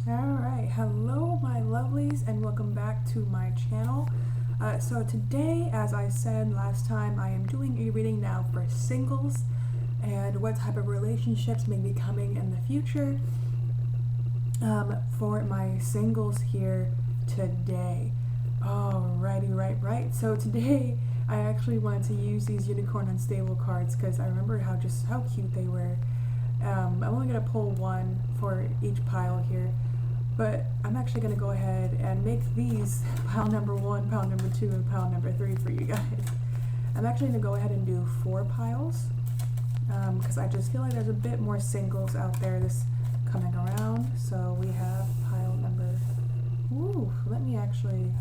Alright, hello my lovelies and welcome back to my channel. So today, as I said last time, I am doing a reading now for singles and what type of relationships may be coming in the future for my singles here today. Alrighty, right. So today I actually wanted to use these unicorn unstable cards because I remember how cute they were. I'm only going to pull one for each pile here. But I'm actually going to go ahead and make these pile number 1, pile number 2, and pile number 3 for you guys. I'm actually going to go ahead and do 4 piles because I just feel like there's a bit more singles out there this coming around. So we have pile number... Ooh, let me actually...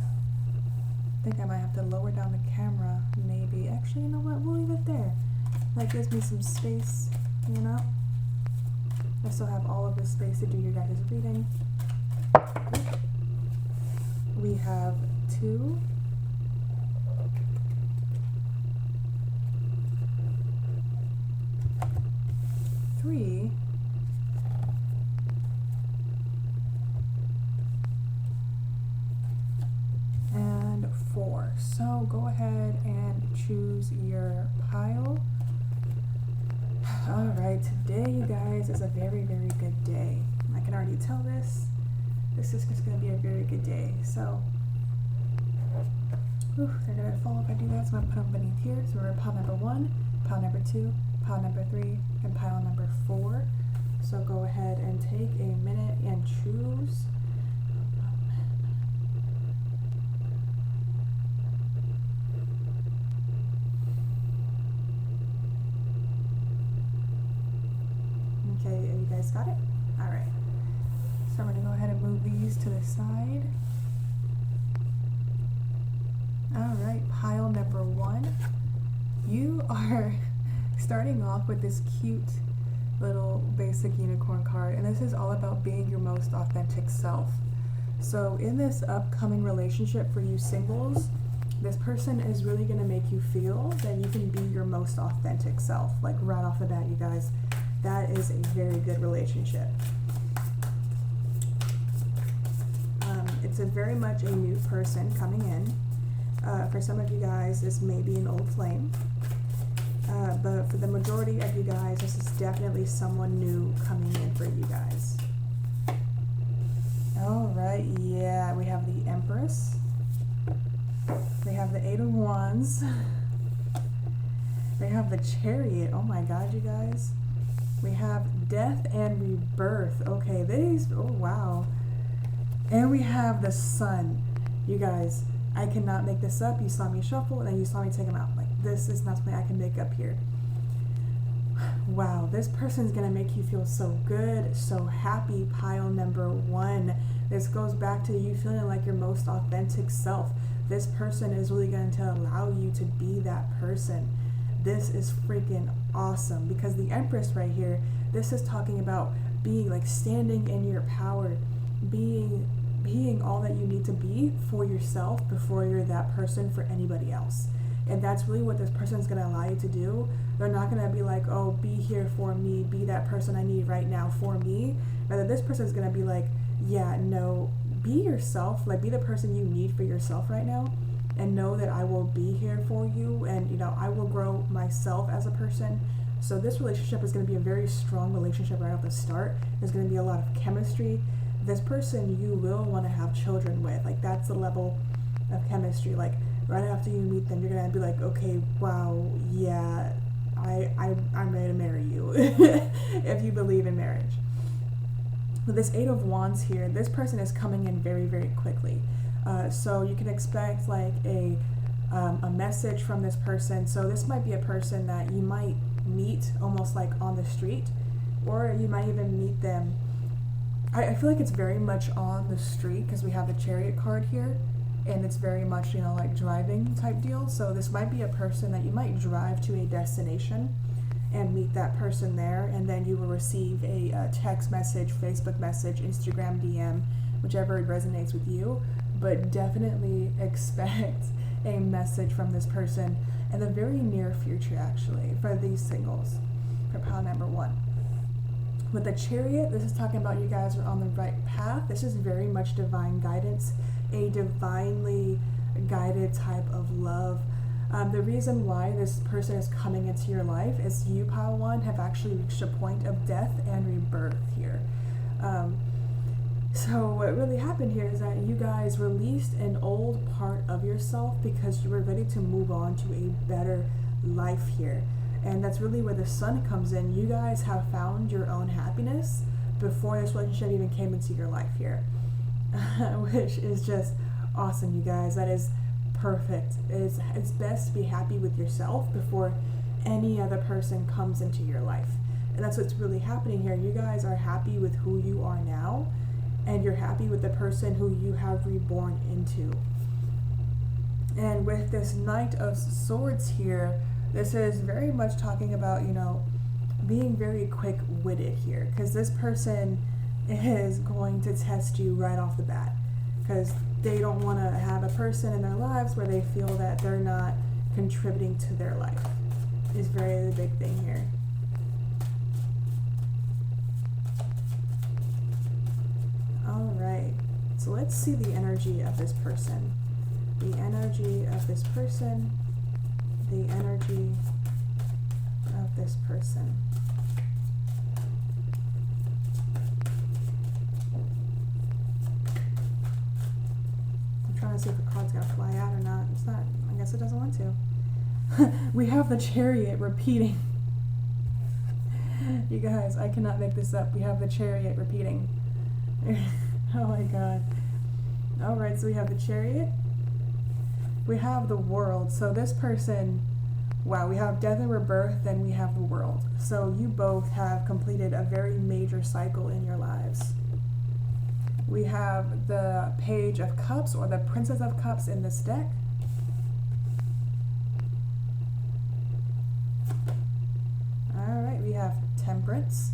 I think I might have to lower down the camera, maybe. Actually, you know what? We'll leave it there. That gives me some space, you know? I still have all of this space to do your guys' reading. We have 2, 3, and 4. So go ahead and choose your pile. Alright, today you guys is a very, very good day. I can already tell this. This is just going to be a very good day. So, they're going to fall if I do that. So I'm going to put them beneath here. So we're at pile number 1, pile number 2, pile number 3, and pile number 4. So go ahead and take a minute and choose. Okay, you guys got it? Alright. So I'm going to go ahead and move these to the side. Alright, pile number 1. You are starting off with this cute little basic unicorn card, and this is all about being your most authentic self. So in this upcoming relationship for you singles, this person is really going to make you feel that you can be your most authentic self. Like right off the bat, you guys, that is a very good relationship. It's a very much a new person coming in. For some of you guys, this may be an old flame. But for the majority of you guys, this is definitely someone new coming in for you guys. Alright, yeah, we have the Empress. We have the 8 of Wands. We have the Chariot. Oh my god, you guys. We have Death and Rebirth. Okay, oh wow. And we have the Sun. You guys, I cannot make this up. You saw me shuffle and then you saw me take them out. Like, this is not something I can make up here. Wow, this person's going to make you feel so good, so happy. Pile number 1. This goes back to you feeling like your most authentic self. This person is really going to allow you to be that person. This is freaking awesome because the Empress right here, this is talking about being like standing in your power, being all that you need to be for yourself before you're that person for anybody else. And that's really what this person is going to allow you to do. They're not going to be like, oh, be here for me, be that person I need right now for me. Rather, this person is going to be like, yeah, no, be yourself, like be the person you need for yourself right now, and know that I will be here for you, and you know, I will grow myself as a person. So this relationship is going to be a very strong relationship right off the start. There's going to be a lot of chemistry. This person you will want to have children with. Like, that's the level of chemistry. Like, right after you meet them, you're going to be like, okay, wow, yeah, I'm ready to marry you. If you believe in marriage. With this 8 of Wands here, this person is coming in very, very quickly. So you can expect like a message from this person. So this might be a person that you might meet almost like on the street, or you might even meet them. I feel like it's very much on the street because we have the Chariot card here, and it's very much, you know, like driving type deal. So this might be a person that you might drive to a destination and meet that person there, and then you will receive a text message, Facebook message, Instagram DM, whichever resonates with you. But definitely expect a message from this person in the very near future, actually, for these singles, for pile number 1. With the Chariot, this is talking about you guys are on the right path. This is very much divine guidance, a divinely guided type of love. The reason why this person is coming into your life is you, Padawan, have actually reached a point of death and rebirth here. So what really happened here is that you guys released an old part of yourself because you were ready to move on to a better life here. And that's really where the Sun comes in. You guys have found your own happiness before this relationship even came into your life here. Which is just awesome, you guys. That is perfect. It's best to be happy with yourself before any other person comes into your life. And that's what's really happening here. You guys are happy with who you are now, and you're happy with the person who you have reborn into. And with this Knight of Swords here, this is very much talking about, you know, being very quick-witted here, because this person is going to test you right off the bat, because they don't want to have a person in their lives where they feel that they're not contributing to their life. Is very the big thing here. Alright, so let's see the energy of this person. The energy of this person. The energy of this person. I'm trying to see if the card's gonna fly out or not. It's not. I guess it doesn't want to. We have the Chariot repeating. You guys, I cannot make this up. We have the Chariot repeating. Oh my god. Alright, so we have the Chariot. We have the World. So this person, wow, we have death and rebirth, then we have the World. So you both have completed a very major cycle in your lives. We have the Page of Cups, or the Princess of Cups in this deck. Alright, we have Temperance.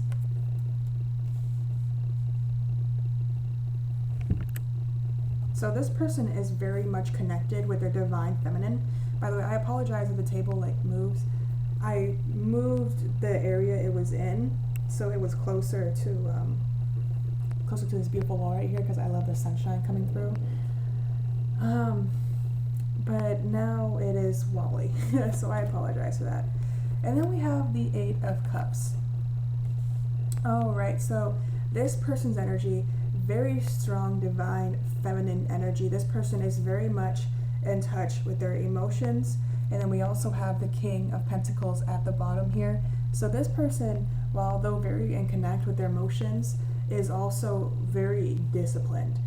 So this person is very much connected with their divine feminine. By the way, I apologize if the table like moves. I moved the area it was in so it was closer to this beautiful wall right here, because I love the sunshine coming through. But now it is wobbly, so I apologize for that. And then we have the Eight of Cups. Alright, so this person's energy, very strong divine feminine energy. This person is very much in touch with their emotions. And then we also have the King of Pentacles at the bottom here. So this person, while though very in connect with their emotions, is also very disciplined.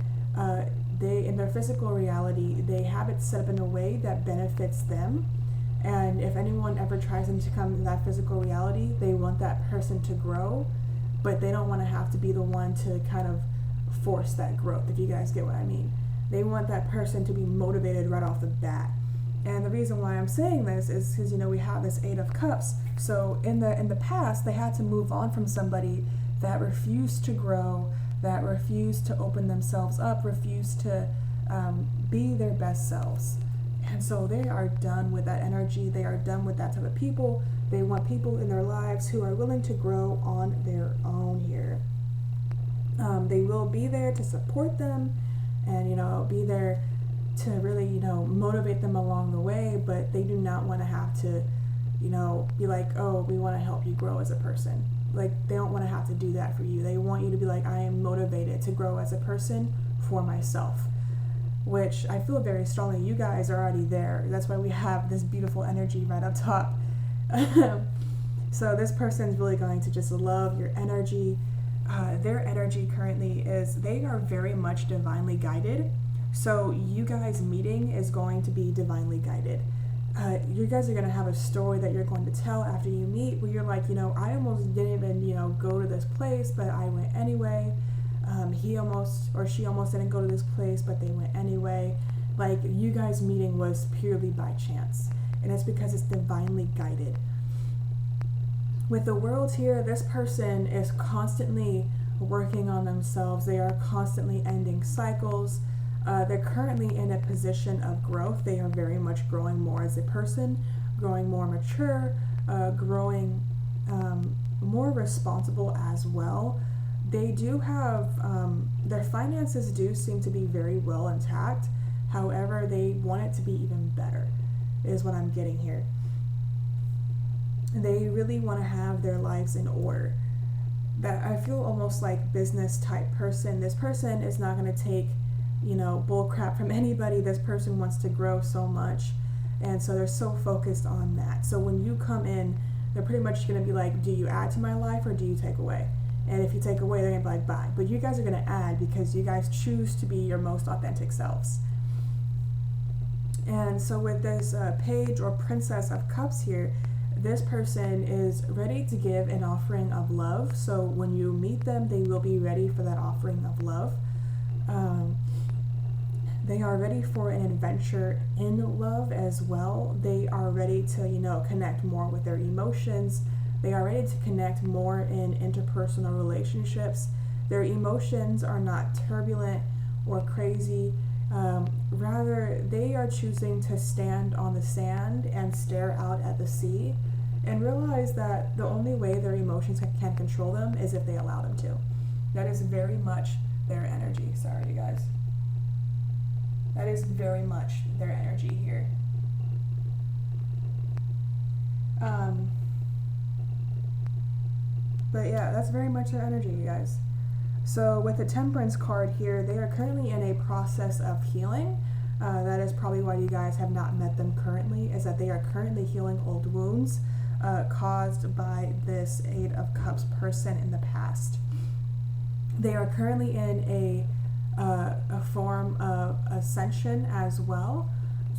They, in their physical reality, they have it set up in a way that benefits them. And if anyone ever tries them to come in that physical reality, they want that person to grow, but they don't want to have to be the one to kind of force that growth, if you guys get what I mean. They want that person to be motivated right off the bat. And the reason why I'm saying this is because, you know, we have this Eight of Cups. So in the past, they had to move on from somebody that refused to grow, that refused to open themselves up, refused to be their best selves. And so they are done with that energy. They are done with that type of people. They want people in their lives who are willing to grow on their own here. They will be there to support them and, you know, be there to really, you know, motivate them along the way, but they do not want to have to, you know, be like, oh, we want to help you grow as a person. Like, they don't want to have to do that for you. They want you to be like, I am motivated to grow as a person for myself, which I feel very strongly. You guys are already there. That's why we have this beautiful energy right up top. So this person's really going to just love your energy. Their energy currently is, they are very much divinely guided. So you guys meeting is going to be divinely guided. You guys are going to have a story that you're going to tell after you meet, where you're like, you know, I almost didn't even, you know, go to this place, but I went anyway. He almost, or she almost didn't go to this place, but they went anyway. Like, you guys meeting was purely by chance, and it's because it's divinely guided. With the World here, this person is constantly working on themselves. They are constantly ending cycles. They're currently in a position of growth. They are very much growing more as a person, growing more mature, growing more responsible as well. They do have, their finances do seem to be very well intact. However, they want it to be even better, is what I'm getting here. They really want to have their lives in order. That I feel almost like business type person. This person is not going to take, bull crap from anybody. This person wants to grow so much, and so they're so focused on that. So when you come in, they're pretty much going to be like, do you add to my life or do you take away? And if you take away, they're going to be like, bye. But you guys are going to add because you guys choose to be your most authentic selves. And so with this Page or Princess of Cups here, this person is ready to give an offering of love. So when you meet them, they will be ready for that offering of love. They are ready for an adventure in love as well. They are ready to, connect more with their emotions. They are ready to connect more in interpersonal relationships. Their emotions are not turbulent or crazy. Rather, they are choosing to stand on the sand and stare out at the sea and realize that the only way their emotions can control them is if they allow them to. That is very much their energy. Sorry, you guys. That is very much their energy here. But yeah, that's very much their energy, you guys. So with the Temperance card here, they are currently in a process of healing. That is probably why you guys have not met them currently, is that they are currently healing old wounds caused by this Eight of Cups person in the past. They are currently in a form of ascension as well.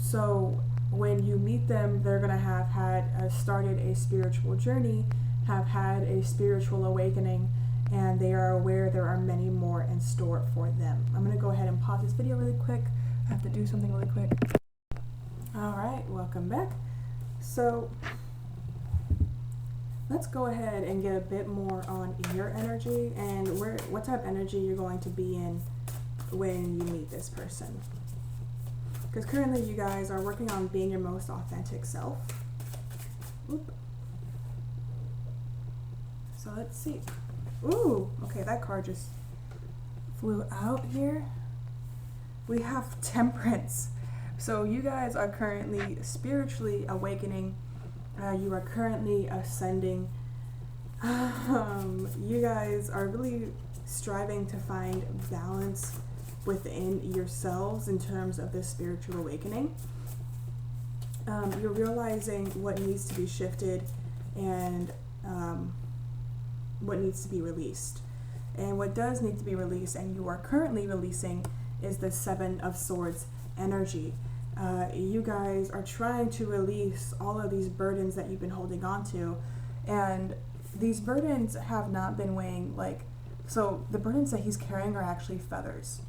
So when you meet them, they're going to have had started a spiritual journey, have had a spiritual awakening, and they are aware there are many more in store for them. I'm going to go ahead and pause this video really quick. I have to do something really quick. Alright, welcome back. So let's go ahead and get a bit more on your energy and what type of energy you're going to be in when you meet this person. Because currently you guys are working on being your most authentic self. Oop. So let's see. Ooh, okay, that card just flew out here. We have Temperance. So you guys are currently spiritually awakening. You are currently ascending. You guys are really striving to find balance within yourselves in terms of this spiritual awakening. You're realizing what needs to be shifted and what needs to be released. And what does need to be released, and you are currently releasing, is the Seven of Swords energy. You guys are trying to release all of these burdens that you've been holding on to, and these burdens have not been weighing so the burdens that he's carrying are actually feathers.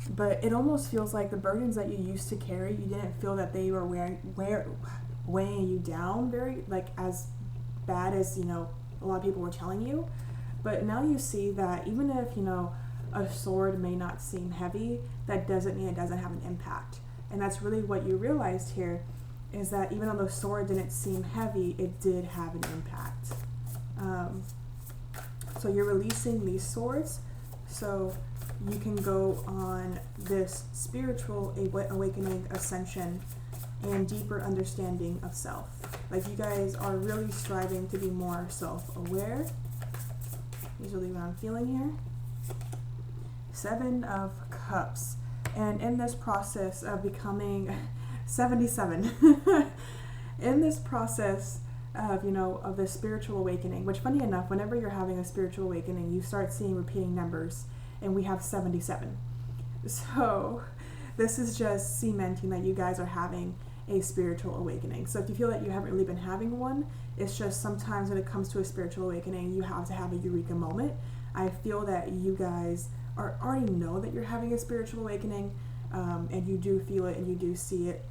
But it almost feels like the burdens that you used to carry, you didn't feel that they were weighing you down very, as bad as, a lot of people were telling you. But now you see that even if, a sword may not seem heavy, that doesn't mean it doesn't have an impact. And that's really what you realized here, is that even though the sword didn't seem heavy, it did have an impact. So you're releasing these swords so you can go on this spiritual awakening, ascension, and deeper understanding of self. You guys are really striving to be more self-aware. Is really what I'm feeling here. Seven of Cups. And in this process of becoming 77, in this process of, of the spiritual awakening, which funny enough, whenever you're having a spiritual awakening, you start seeing repeating numbers, and we have 77. So this is just cementing that you guys are having a spiritual awakening. So if you feel that you haven't really been having one, it's just sometimes when it comes to a spiritual awakening, you have to have a eureka moment. I feel that you guys already know that you're having a spiritual awakening, and you do feel it and you do see it.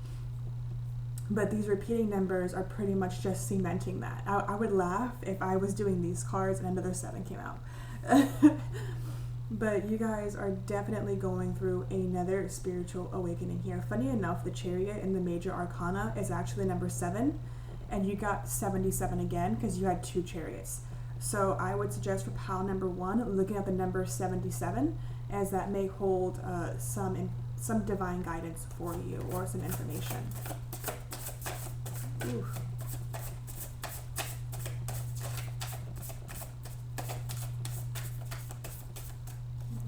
But these repeating numbers are pretty much just cementing that. I would laugh if I was doing these cards and another 7 came out. But you guys are definitely going through another spiritual awakening here. Funny enough, the Chariot in the Major Arcana is actually number 7, and you got 77 again because you had 2 chariots. So I would suggest for pile number 1, looking at the number 77, as that may hold some divine guidance for you or some information. Ooh.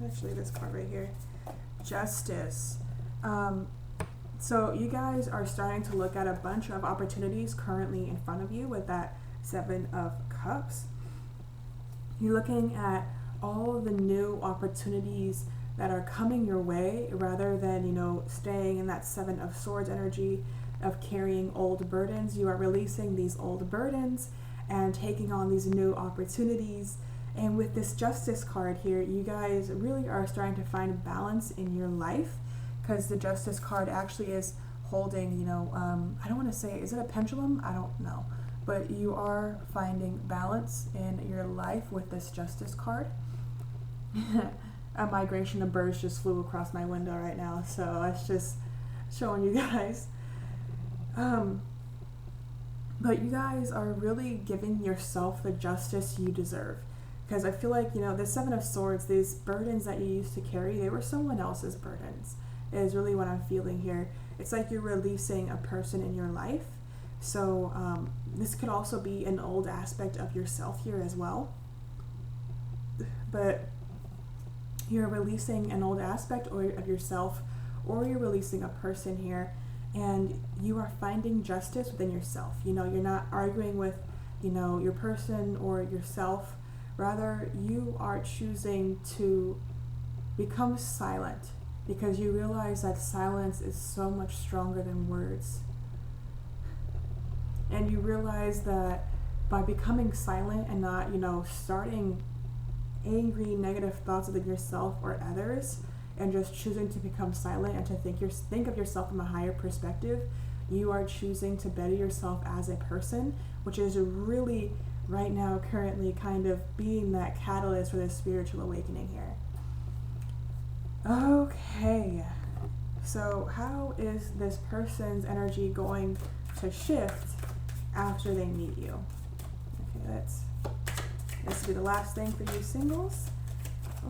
Actually, this card right here, Justice. So you guys are starting to look at a bunch of opportunities currently in front of you with that 7 of Cups. You're looking at all of the new opportunities that are coming your way, rather than, you know, staying in that 7 of Swords energy of carrying old burdens. You are releasing these old burdens and taking on these new opportunities. And with this Justice card here, you guys really are starting to find balance in your life, because the Justice card actually is holding, you know, I don't want to say, is it a pendulum? I don't know. But you are finding balance in your life with this Justice card. A migration of birds just flew across my window right now, so that's just showing you guys. But you guys are really giving yourself the justice you deserve. Because I feel like, you know, the 7 of Swords, these burdens that you used to carry, they were someone else's burdens, is really what I'm feeling here. It's like you're releasing a person in your life. So this could also be an old aspect of yourself here as well. But you're releasing an old aspect of yourself, or you're releasing a person here, and you are finding justice within yourself. You know, you're not arguing with, you know, your person or yourself. Rather, you are choosing to become silent, because you realize that silence is so much stronger than words. And you realize that by becoming silent and not, you know, starting angry, negative thoughts within yourself or others, and just choosing to become silent and to think of yourself from a higher perspective, you are choosing to better yourself as a person, which is really, right now, currently kind of being that catalyst for this spiritual awakening here. Okay, so how is this person's energy going to shift after they meet you? Okay, this will be the last thing for you singles.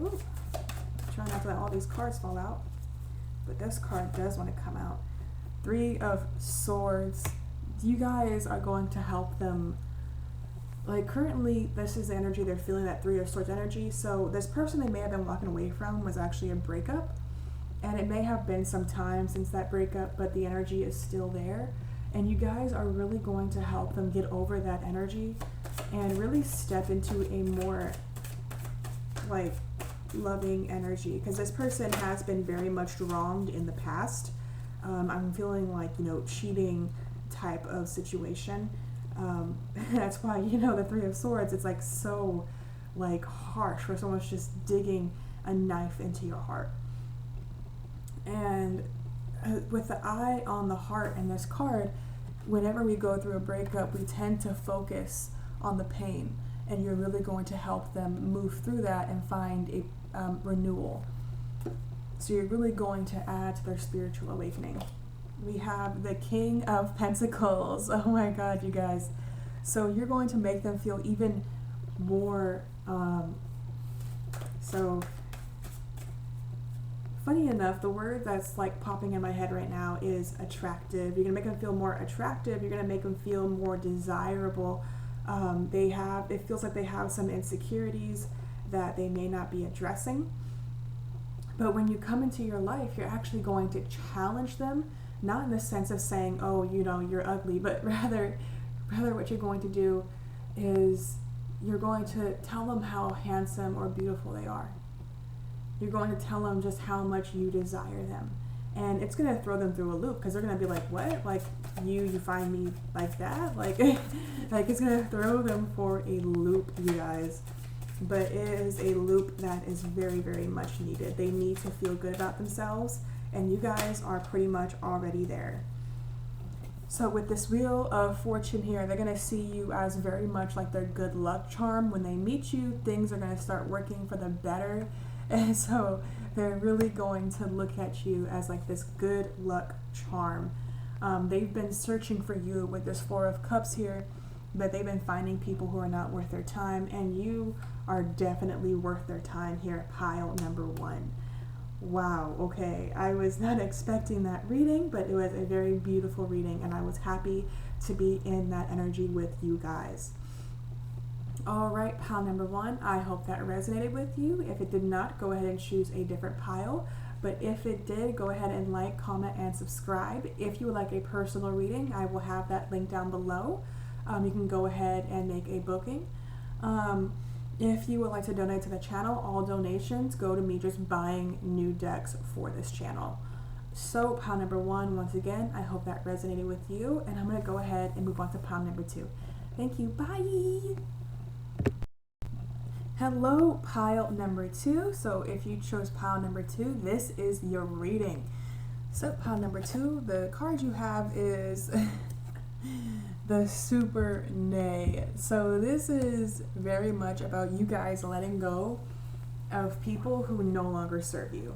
Ooh, try not to let all these cards fall out, but this card does want to come out. 3 of Swords. You guys are going to help them. Like, currently, this is the energy they're feeling, that 3 of Swords energy. So this person they may have been walking away from was actually a breakup. And it may have been some time since that breakup, but the energy is still there. And you guys are really going to help them get over that energy and really step into a more, like, loving energy. Because this person has been very much wronged in the past. I'm feeling like, you know, cheating type of situation. That's why, you know, the 3 of Swords, it's like so, like, harsh, where someone's just digging a knife into your heart. And with the eye on the heart in this card, whenever we go through a breakup, we tend to focus on the pain, and you're really going to help them move through that and find a renewal. So you're really going to add to their spiritual awakening. We have the King of Pentacles. Oh my God, you guys. So you're going to make them feel even more, so funny enough, the word that's like popping in my head right now is attractive. You're gonna make them feel more attractive. You're gonna make them feel more desirable. It feels like they have some insecurities that they may not be addressing. But when you come into your life, you're actually going to challenge them, not in the sense of saying, oh, you know, you're ugly, but rather what you're going to do is you're going to tell them how handsome or beautiful they are. You're going to tell them just how much you desire them. And it's going to throw them through a loop, because they're going to be like, what? Like, you find me like that? Like, like, it's going to throw them for a loop, you guys. But it is a loop that is very, very much needed. They need to feel good about themselves, and you guys are pretty much already there. So with this Wheel of Fortune here, they're going to see you as very much like their good luck charm. When they meet you, things are going to start working for the better. And so they're really going to look at you as like this good luck charm. They've been searching for you with this 4 of Cups here. but they've been finding people who are not worth their time, and you are definitely worth their time here at pile number 1. Wow, okay, I was not expecting that reading, but it was a very beautiful reading, and I was happy to be in that energy with you guys. All right, pile number 1, I hope that resonated with you. If it did not, go ahead and choose a different pile. But if it did, go ahead and like, comment, and subscribe. If you would like a personal reading, I will have that link down below. You can go ahead and make a booking. If you would like to donate to the channel, all donations go to me just buying new decks for this channel. So pile number 1, once again, I hope that resonated with you. And I'm going to go ahead and move on to pile number 2. Thank you. Bye. Hello, pile number 2. So if you chose pile number 2, this is your reading. So pile number 2, the card you have is the Super Nay. So this is very much about you guys letting go of people who no longer serve you.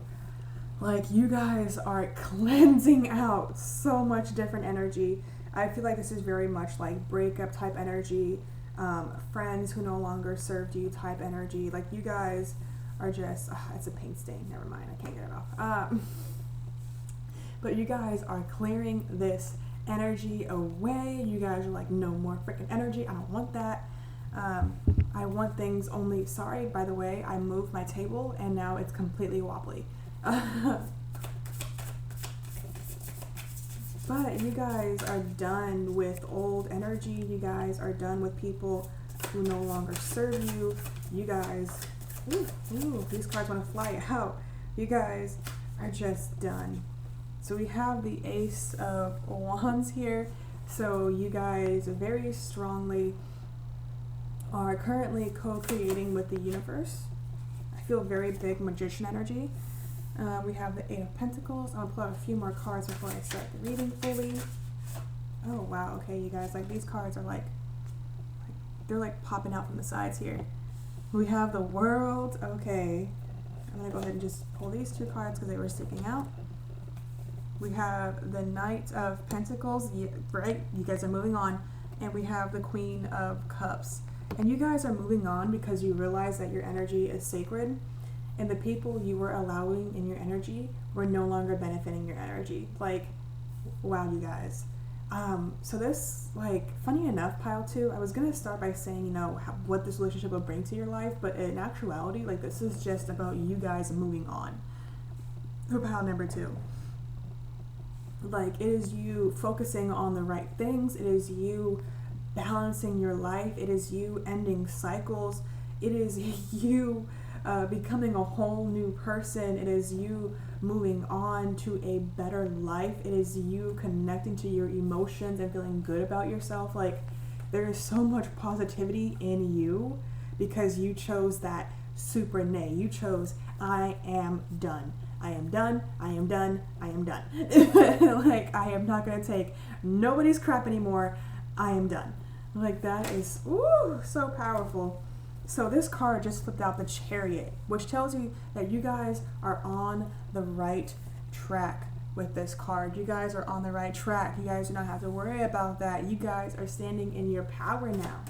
Like, you guys are cleansing out so much different energy. I feel like this is very much like breakup type energy. Friends who no longer served you type energy. Like, you guys are just, it's a paint stain, never mind, I can't get it off. But you guys are clearing this energy away. You guys are like, no more freaking energy, I don't want that. I want things only, sorry, by the way, I moved my table and now it's completely wobbly. But you guys are done with old energy. You guys are done with people who no longer serve you. You guys, these cards want to fly out. You guys are just done. So we have the Ace of Wands here. So you guys very strongly are currently co-creating with the universe. I feel very big magician energy. We have the Eight of Pentacles. I'm going to pull out a few more cards before I start the reading fully. Oh, wow. Okay, you guys, like, these cards are like they're like popping out from the sides here. We have the World. Okay. I'm going to go ahead and just pull these 2 cards because they were sticking out. We have the Knight of Pentacles. Right? You guys are moving on. And we have the Queen of Cups. And you guys are moving on because you realize that your energy is sacred. And the people you were allowing in your energy were no longer benefiting your energy. Like, wow, you guys. So this, like, funny enough, pile 2, I was going to start by saying, you know, what this relationship will bring to your life. But in actuality, like, this is just about you guys moving on. For pile number 2. Like, it is you focusing on the right things. It is you balancing your life. It is you ending cycles. It is you becoming a whole new person. It is you moving on to a better life. It is you connecting to your emotions and feeling good about yourself. Like, there is so much positivity in you because you chose that Super Nay. You chose, I am done. I am done. I am done. I am done. Like, I am not going to take nobody's crap anymore. I am done. Like, that is, ooh, so powerful. So this card just flipped out the Chariot, which tells you that you guys are on the right track with this card. You guys are on the right track. You guys do not have to worry about that. You guys are standing in your power now.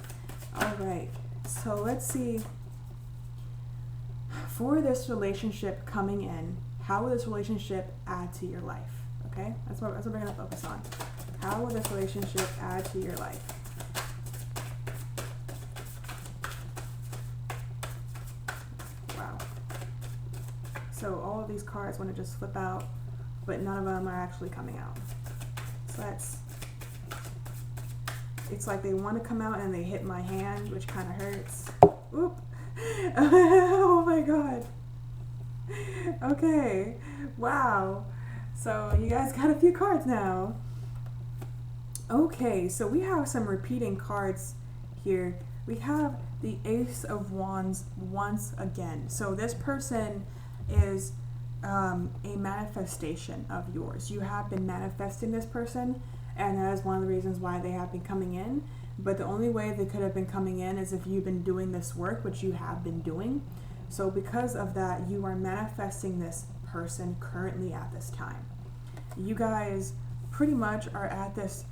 All right. So let's see. For this relationship coming in, how will this relationship add to your life? Okay? That's what we're going to focus on. How will this relationship add to your life? So all of these cards want to just flip out, but none of them are actually coming out. So it's like they want to come out and they hit my hand, which kind of hurts. Oop. Oh my God. Okay. Wow. So you guys got a few cards now. Okay, so we have some repeating cards here. We have the Ace of Wands once again. So this person is a manifestation of yours. You have been manifesting this person, and that is one of the reasons why they have been coming in. But the only way they could have been coming in is if you've been doing this work, which you have been doing. So because of that, you are manifesting this person currently at this time. You guys pretty much are at this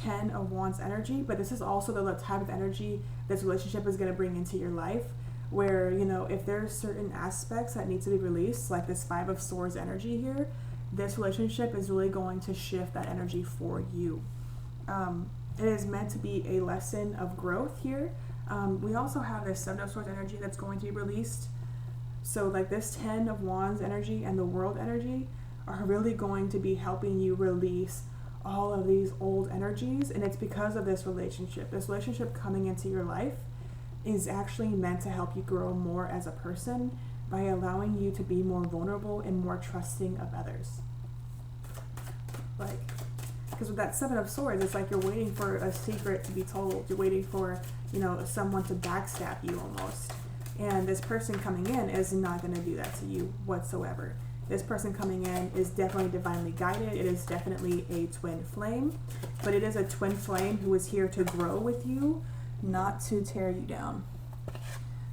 Ten of Wands energy, but this is also the type of energy this relationship is going to bring into your life, where, you know, if there's certain aspects that need to be released, like this Five of Swords energy here, this relationship is really going to shift that energy for you. It is meant to be a lesson of growth here. We also have this Seven of Swords energy that's going to be released. So like this Ten of Wands energy and the World energy are really going to be helping you release all of these old energies, and it's because of this relationship. This relationship coming into your life is actually meant to help you grow more as a person by allowing you to be more vulnerable and more trusting of others. Like, because with that Seven of Swords, it's like you're waiting for a secret to be told. You're waiting for, you know, someone to backstab you almost. And this person coming in is not going to do that to you whatsoever. This person coming in is definitely divinely guided. It is definitely a twin flame, but it is a twin flame who is here to grow with you, not to tear you down.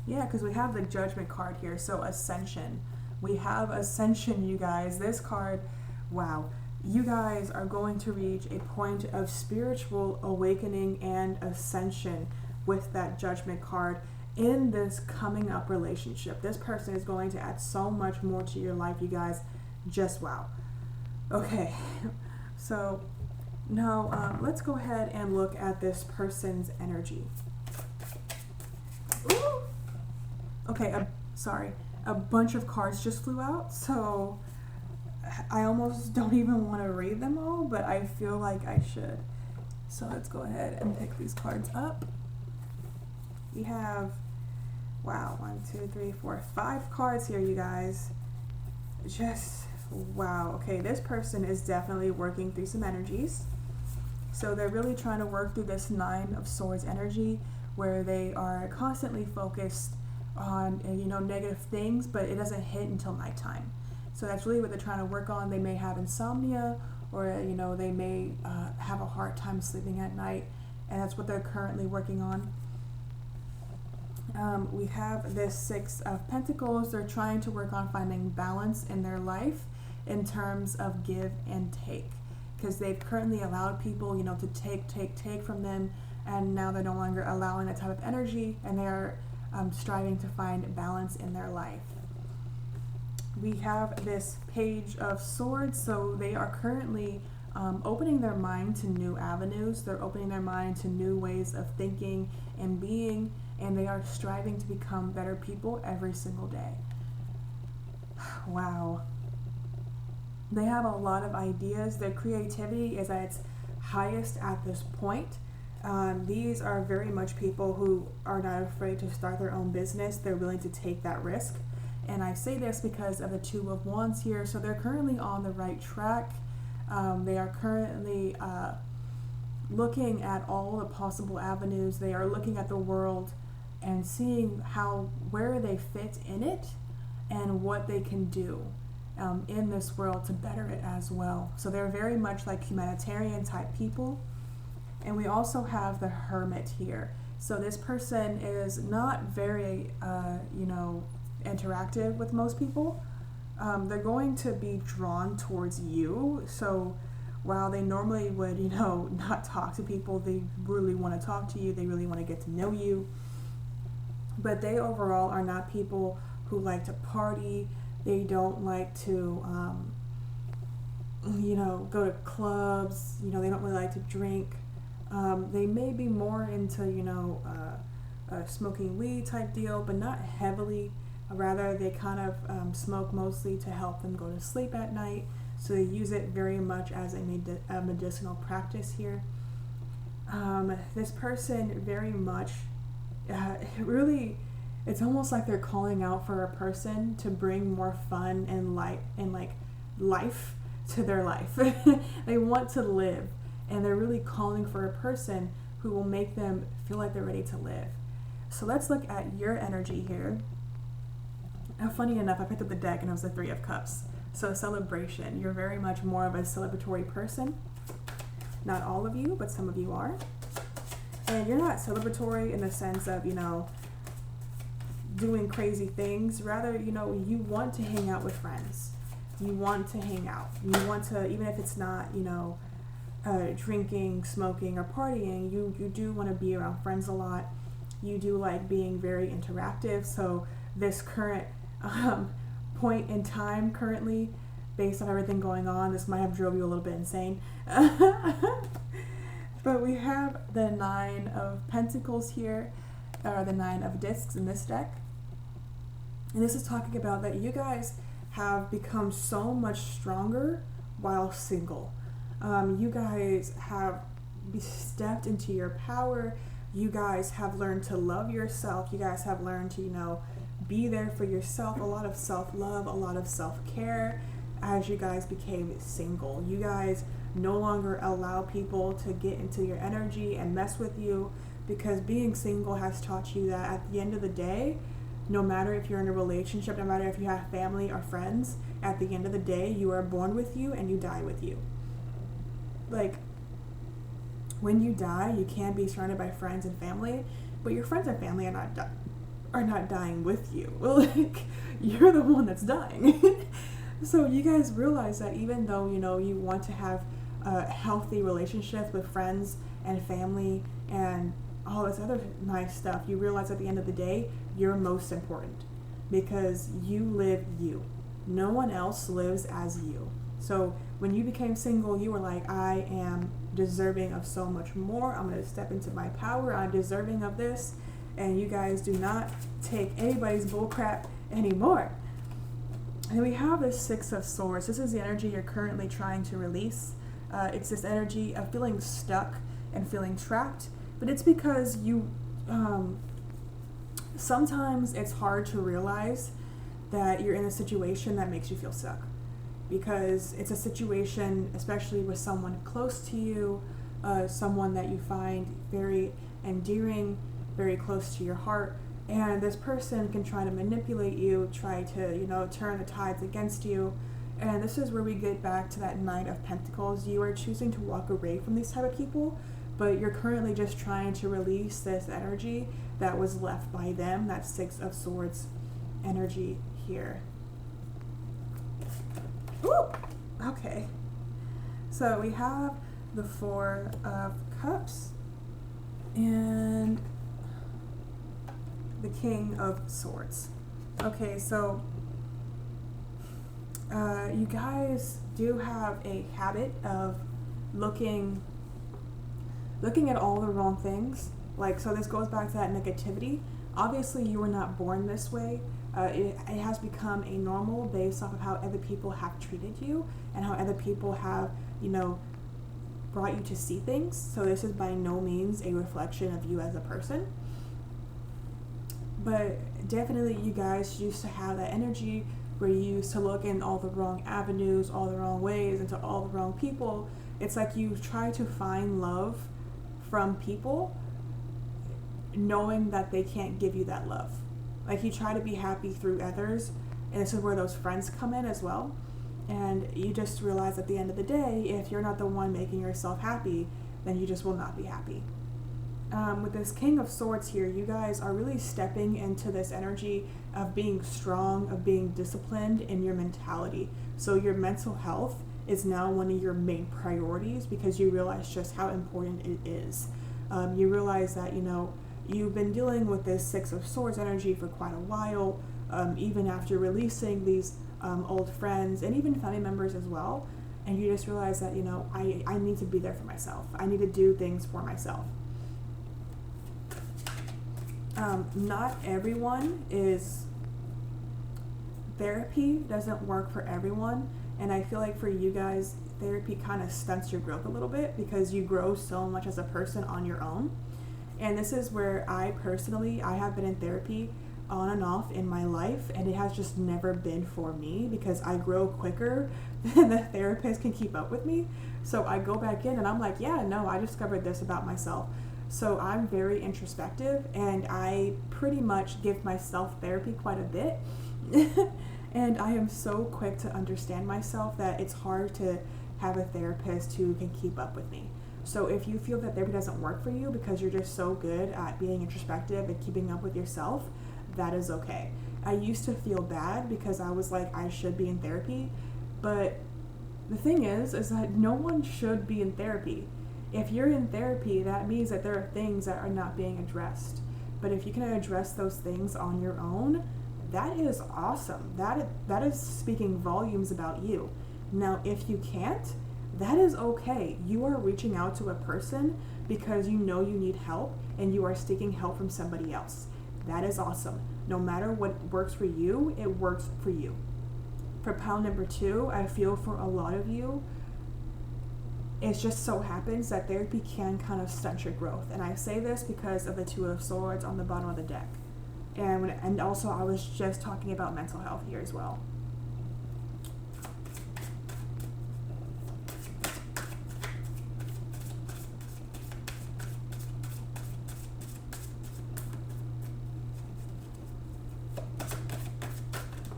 Yeah, because we have the Judgment card here, so Ascension. We have Ascension, you guys. This card, wow. You guys are going to reach a point of spiritual awakening and ascension with that Judgment card in this coming up relationship. This person is going to add so much more to your life, you guys. Just wow. Okay, so now let's go ahead and look at this person's energy. Ooh. Okay, sorry. A bunch of cards just flew out, so I almost don't even want to read them all, but I feel like I should. So let's go ahead and pick these cards up. We have, wow, 1, 2, 3, 4, 5 cards here, you guys. Just, wow. Okay, this person is definitely working through some energies. So they're really trying to work through this Nine of Swords energy, where they are constantly focused on, you know, negative things, but it doesn't hit until nighttime. So that's really what they're trying to work on. They may have insomnia, or, you know, they may have a hard time sleeping at night, and that's what they're currently working on. We have this Six of Pentacles. They're trying to work on finding balance in their life in terms of give and take, because they've currently allowed people, you know, to take from them, and now they're no longer allowing that type of energy, and they're striving to find balance in their life. We have this Page of Swords, so they are currently opening their mind to new avenues. They're opening their mind to new ways of thinking and being, and they are striving to become better people every single day. Wow. They have a lot of ideas. Their creativity is at its highest at this point. These are very much people who are not afraid to start their own business. They're willing to take that risk. And I say this because of the Two of Wands here. So they're currently on the right track. They are currently looking at all the possible avenues. They are looking at the world and seeing where they fit in it and what they can do in this world to better it as well. So they're very much like humanitarian type people. And we also have the Hermit here. So this person is not very, you know, interactive with most people. They're going to be drawn towards you. So while they normally would, you know, not talk to people, they really want to talk to you. They really want to get to know you. But they overall are not people who like to party. They don't like to, you know, go to clubs. You know, they don't really like to drink. They may be more into, you know, smoking weed type deal, but not heavily. Rather, they kind of smoke mostly to help them go to sleep at night. So they use it very much as a medicinal practice here. This person very much, really, it's almost like they're calling out for a person to bring more fun and light and like life to their life. They want to live, and they're really calling for a person who will make them feel like they're ready to live. So let's look at your energy here. Now, funny enough, I picked up the deck and it was the Three of Cups. So celebration. You're very much more of a celebratory person. Not all of you, but some of you are. And you're not celebratory in the sense of, you know, doing crazy things. Rather, you know, you want to hang out with friends. You want to hang out. You want to, even if it's not, you know, drinking, smoking, or partying. You do want to be around friends a lot. You do like being very interactive. So this current point in time currently, based on everything going on, this might have drove you a little bit insane. But we have the Nine of Pentacles here, or the Nine of Discs in this deck. And this is talking about that you guys have become so much stronger while single. You guys have stepped into your power. You guys have learned to love yourself. You guys have learned to, be there for yourself. A lot of self-love, a lot of self-care as you guys became single. You guys no longer allow people to get into your energy and mess with you, because being single has taught you that at the end of the day, no matter if you're in a relationship, no matter if you have family or friends, at the end of the day, you are born with you and you die with you. Like, when you die, you can be surrounded by friends and family, but your friends and family are not dying with you. Like, you're the one that's dying. So you guys realize that even though, you want to have healthy relationships with friends and family and all this other nice stuff, you realize at the end of the day, you're most important, because you live you. No one else lives as you. So when you became single, you were like, I am deserving of so much more. I'm going to step into my power. I'm deserving of this. And you guys do not take anybody's bullcrap anymore. And we have this Six of Swords. This is the energy you're currently trying to release. It's this energy of feeling stuck and feeling trapped. But it's because you, sometimes it's hard to realize that you're in a situation that makes you feel stuck. Because it's a situation, especially with someone close to you, someone that you find very endearing, very close to your heart, and this person can try to manipulate you, try to, turn the tides against you. And this is where we get back to that Knight of Pentacles. You are choosing to walk away from these type of people, but you're currently just trying to release this energy that was left by them, that Six of Swords energy here. Ooh, okay. So we have the Four of Cups and the King of Swords. Okay, so you guys do have a habit of looking at all the wrong things. Like, so this goes back to that negativity. Obviously, you were not born this way. It has become a normal based off of how other people have treated you and how other people have, brought you to see things. So this is by no means a reflection of you as a person. But definitely you guys used to have that energy where you used to look in all the wrong avenues, all the wrong ways, into all the wrong people. It's like you try to find love from people knowing that they can't give you that love. Like, you try to be happy through others, and this is where those friends come in as well. And you just realize at the end of the day, if you're not the one making yourself happy, then you just will not be happy. With this King of Swords here, you guys are really stepping into this energy of being strong, of being disciplined in your mentality. So your mental health is now one of your main priorities, because you realize just how important it is. You realize that, you've been dealing with this Six of Swords energy for quite a while, even after releasing these old friends and even family members as well. And you just realize that, I need to be there for myself. I need to do things for myself. Not everyone is, therapy doesn't work for everyone. And I feel like for you guys, therapy kind of stunts your growth a little bit, because you grow so much as a person on your own. And this is where I have been in therapy on and off in my life, and it has just never been for me, because I grow quicker than the therapist can keep up with me. So I go back in and I'm like, yeah, no, I discovered this about myself. So I'm very introspective, and I pretty much give myself therapy quite a bit. And I am so quick to understand myself that it's hard to have a therapist who can keep up with me. So if you feel that therapy doesn't work for you because you're just so good at being introspective and keeping up with yourself, that is okay. I used to feel bad because I was like, I should be in therapy, but the thing is that no one should be in therapy. If you're in therapy, that means that there are things that are not being addressed. But if you can address those things on your own, that is awesome. That is speaking volumes about you. Now, if you can't, that is okay. You are reaching out to a person because you know you need help and you are seeking help from somebody else. That is awesome. No matter what works for you, it works for you. For pile number 2, I feel for a lot of you, it just so happens that therapy can kind of stunt your growth. And I say this because of the 2 of Swords on the bottom of the deck. And also I was just talking about mental health here as well.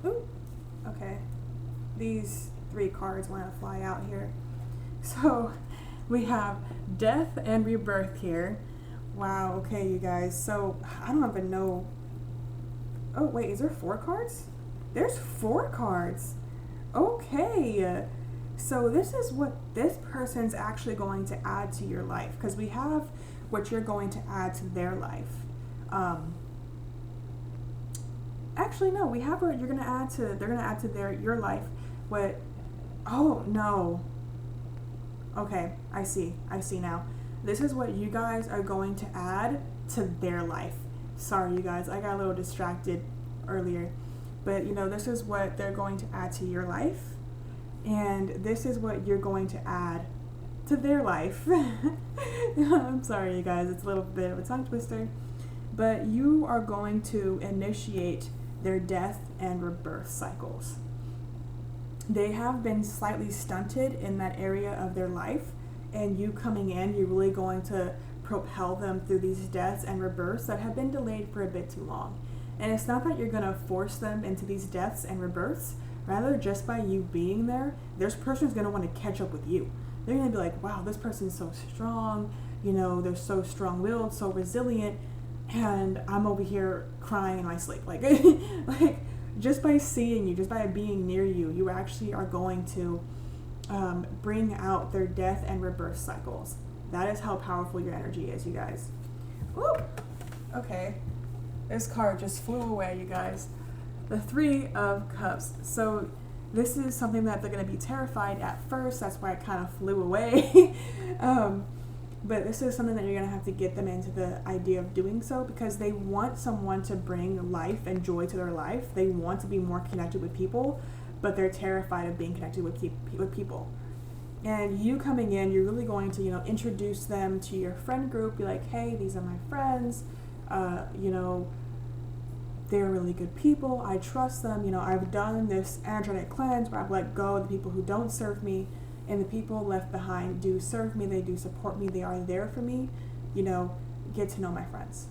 Ooh, okay. These 3 cards want to fly out here. So we have death and rebirth here. Wow, okay, you guys. So I don't even know. Oh, wait, is there 4 cards? There's 4 cards. Okay. So this is what this person's actually going to add to your life, because we have what you're going to add to their life. Actually, no, we have what you're going to add to, they're going to add to your life. What, oh, no. Okay, I see now. This is what you guys are going to add to their life. Sorry, you guys, I got a little distracted earlier. But, you know, this is what they're going to add to your life. And this is what you're going to add to their life. I'm sorry, you guys, it's a little bit of a tongue twister. But you are going to initiate their death and rebirth cycles. They have been slightly stunted in that area of their life, and you coming in, you're really going to propel them through these deaths and rebirths that have been delayed for a bit too long. And it's not that you're going to force them into these deaths and rebirths. Rather, just by you being there, this person's going to want to catch up with you. They're going to be like, wow, this person's so strong, you know, they're so strong-willed, so resilient, and I'm over here crying in my sleep. Like, like, just by seeing you, just by being near you, you actually are going to bring out their death and rebirth cycles. That is how powerful your energy is, you guys. Woo! Okay. This card just flew away, you guys. The 3 of Cups. So this is something that they're going to be terrified at first. That's why it kind of flew away. But this is something that you're going to have to get them into the idea of doing so, because they want someone to bring life and joy to their life. They want to be more connected with people, but they're terrified of being connected with people. And you coming in, you're really going to, you know, introduce them to your friend group. Be like, hey, these are my friends. You know, they're really good people. I trust them. You know, I've done this energetic cleanse where I've let go of the people who don't serve me. And the people left behind do serve me, they do support me, they are there for me. You know, get to know my friends.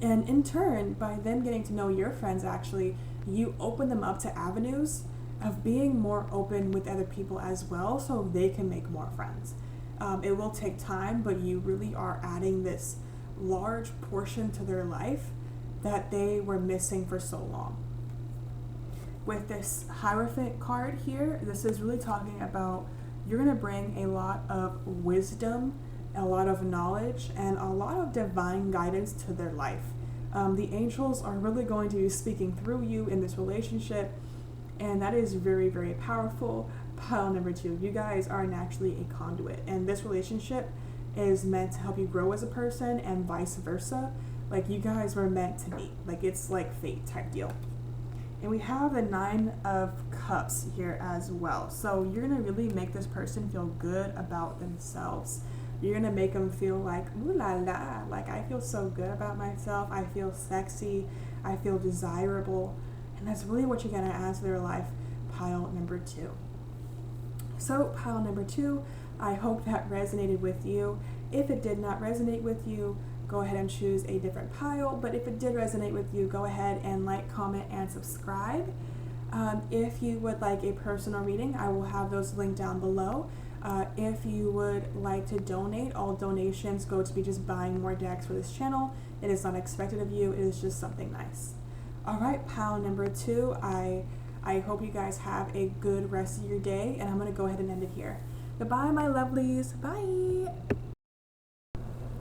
And in turn, by them getting to know your friends, actually, you open them up to avenues of being more open with other people as well, so they can make more friends. It will take time, but you really are adding this large portion to their life that they were missing for so long. With this Hierophant card here, this is really talking about you're going to bring a lot of wisdom, a lot of knowledge, and a lot of divine guidance to their life. The angels are really going to be speaking through you in this relationship, and that is very, very powerful. Pile number 2, you guys are naturally a conduit, and this relationship is meant to help you grow as a person and vice versa. Like, you guys were meant to meet. Like, it's like fate type deal. And we have the 9 of Cups here as well. So you're going to really make this person feel good about themselves. You're going to make them feel like, ooh la la, like I feel so good about myself. I feel sexy. I feel desirable. And that's really what you're going to add to their life, pile number 2. So pile number 2, I hope that resonated with you. If it did not resonate with you, go ahead and choose a different pile. But if it did resonate with you, go ahead and like, comment, and subscribe. If you would like a personal reading, I will have those linked down below. If you would like to donate, all donations go to be just buying more decks for this channel. It is not expected of you. It is just something nice. All right, pile number 2, I I hope you guys have a good rest of your day, and I'm going to go ahead and end it here. Goodbye, my lovelies. Bye.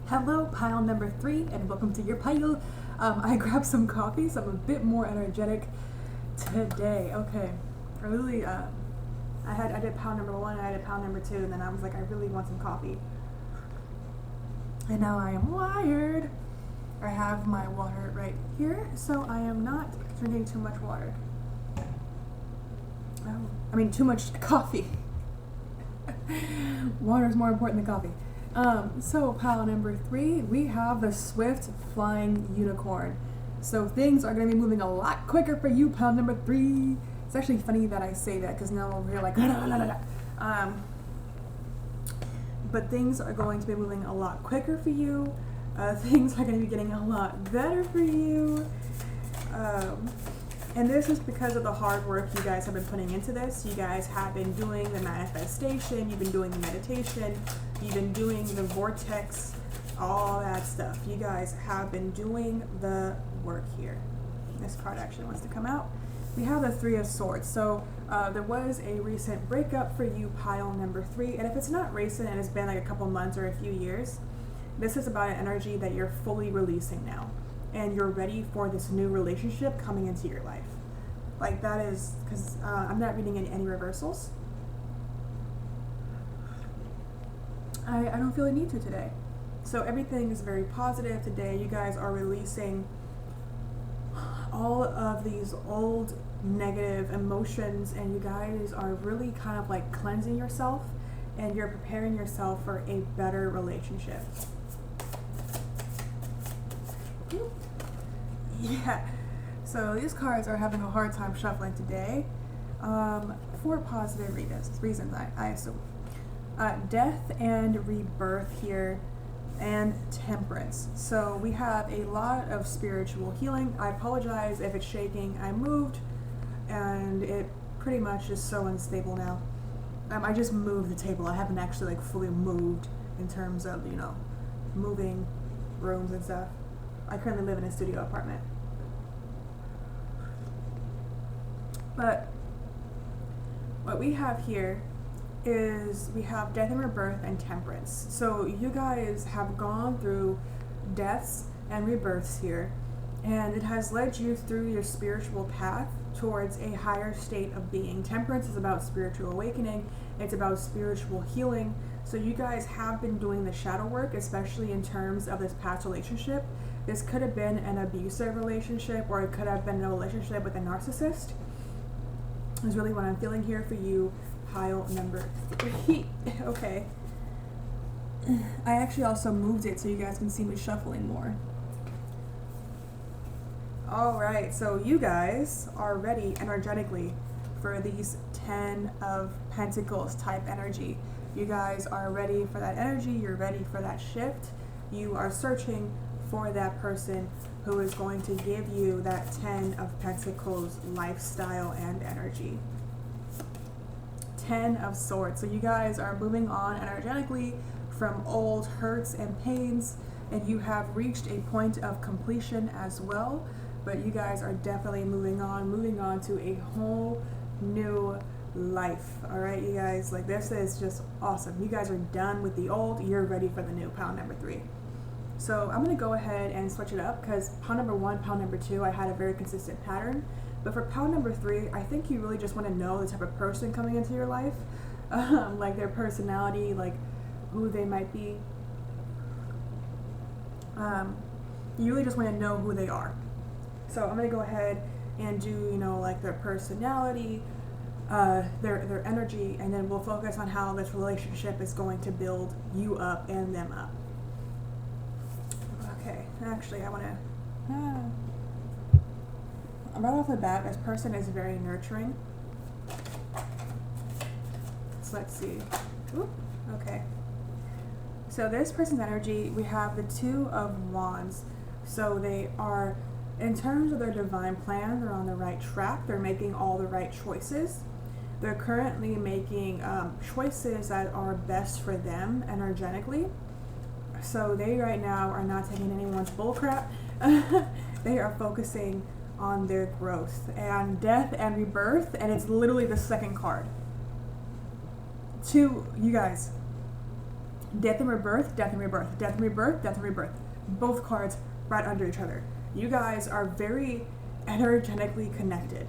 Hello, pile number 3, and welcome to your pile. I grabbed some coffee, so I'm a bit more energetic today. Okay, I really, I did pile number 1, and I did pile number 2, and then I was like, I really want some coffee. And now I am wired. I have my water right here, so I am not drinking too much water. Oh, I mean too much coffee. Water is more important than coffee. So pile number 3, we have the swift flying unicorn. So things are going to be moving a lot quicker for you, pile number 3. It's actually funny that I say that because now over here like but things are going to be moving a lot quicker for you. Things are going to be getting a lot better for you. And this is because of the hard work you guys have been putting into this. You guys have been doing the manifestation, you've been doing the meditation, you've been doing the vortex, all that stuff. You guys have been doing the work here. This card actually wants to come out. We have the 3 of Swords. So there was a recent breakup for you, pile number 3. And if it's not recent and it's been like a couple months or a few years, this is about an energy that you're fully releasing now. And you're ready for this new relationship coming into your life. Like that is, because I'm not reading any reversals. I don't feel a need to today. So everything is very positive today. You guys are releasing all of these old negative emotions, and you guys are really kind of like cleansing yourself, and you're preparing yourself for a better relationship. Yeah, so these cards are having a hard time shuffling today for positive reasons, I assume. Death and rebirth here, and temperance. So we have a lot of spiritual healing. I apologize if it's shaking. I moved and it pretty much is so unstable now. I just moved the table. I haven't actually like fully moved in terms of, you know, moving rooms and stuff. I currently live in a studio apartment. But what we have here is we have death and rebirth and temperance. So you guys have gone through deaths and rebirths here, and it has led you through your spiritual path towards a higher state of being. Temperance is about spiritual awakening. It's about spiritual healing. So you guys have been doing the shadow work, especially in terms of this past relationship. This could have been an abusive relationship, or it could have been a relationship with a narcissist. Is really what I'm feeling here for you, pile number 3. Okay. I actually also moved it so you guys can see me shuffling more. Alright, so you guys are ready energetically for these 10 of Pentacles type energy. You guys are ready for that energy. You're ready for that shift. You are searching for that person who is going to give you that 10 of Pentacles lifestyle and energy. 10 of Swords. So you guys are moving on energetically from old hurts and pains, and you have reached a point of completion as well. But you guys are definitely moving on to a whole new life. All right, you guys, like this is just awesome. You guys are done with the old. You're ready for the new, pile number 3. So I'm going to go ahead and switch it up because pile number 1, pile number 2, I had a very consistent pattern. But for pile number 3, I think you really just want to know the type of person coming into your life, like their personality, like who they might be. You really just want to know who they are. So I'm going to go ahead and do, you know, like their personality, their energy, and then we'll focus on how this relationship is going to build you up and them up. Okay, actually I want to, right off the bat, this person is very nurturing. So let's see. Oop, okay. So this person's energy, we have the 2 of Wands. So they are, in terms of their divine plan, they're on the right track. They're making all the right choices. They're currently making choices that are best for them energetically. So they right now are not taking anyone's bullcrap. They are focusing on their growth and death and rebirth, and it's literally the second card. To you guys, death and rebirth, death and rebirth, death and rebirth, death and rebirth. Both cards right under each other. You guys are very energetically connected.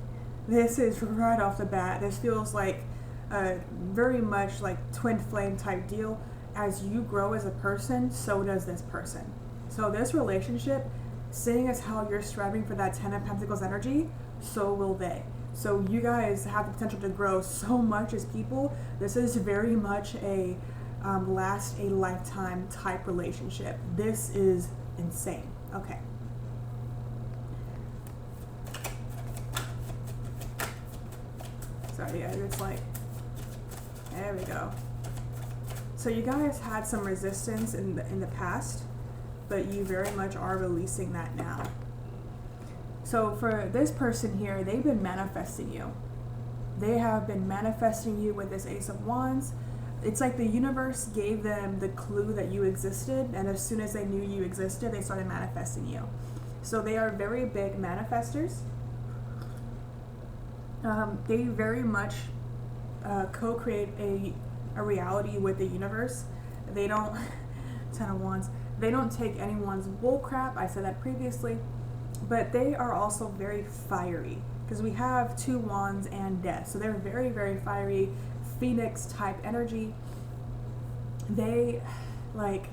This is right off the bat. This feels like very much like twin flame type deal. As you grow as a person, so does this person. So this relationship, seeing as how you're striving for that 10 of Pentacles energy, so will they. So you guys have the potential to grow so much as people. This is very much a last a lifetime type relationship. This is insane. Okay. Sorry, guys, it's like, there we go. So you guys had some resistance in the past, but you very much are releasing that now. So for this person here, they've been manifesting you. They have been manifesting you with this Ace of Wands. It's like the universe gave them the clue that you existed, and as soon as they knew you existed, they started manifesting you. So they are very big manifestors. They very much co-create a reality with the universe. They don't, 10 of Wands, they don't take anyone's bull crap. I said that previously. But they are also very fiery, because we have 2 wands and death. So they're very, very fiery, phoenix type energy. They, like,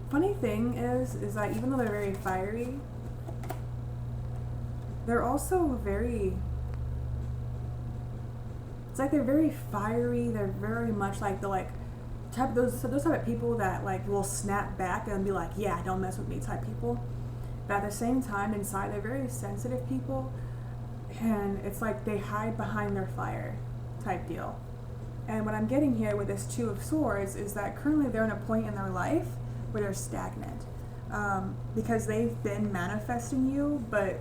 funny thing is that even though they're very fiery, they're also very, it's like they're very fiery. They're very much like the those type of people that like will snap back and be like, yeah, don't mess with me type people. But at the same time, inside they're very sensitive people, and it's like they hide behind their fire type deal. And what I'm getting here with this 2 of Swords is that currently they're in a point in their life where they're stagnant, because they've been manifesting you, but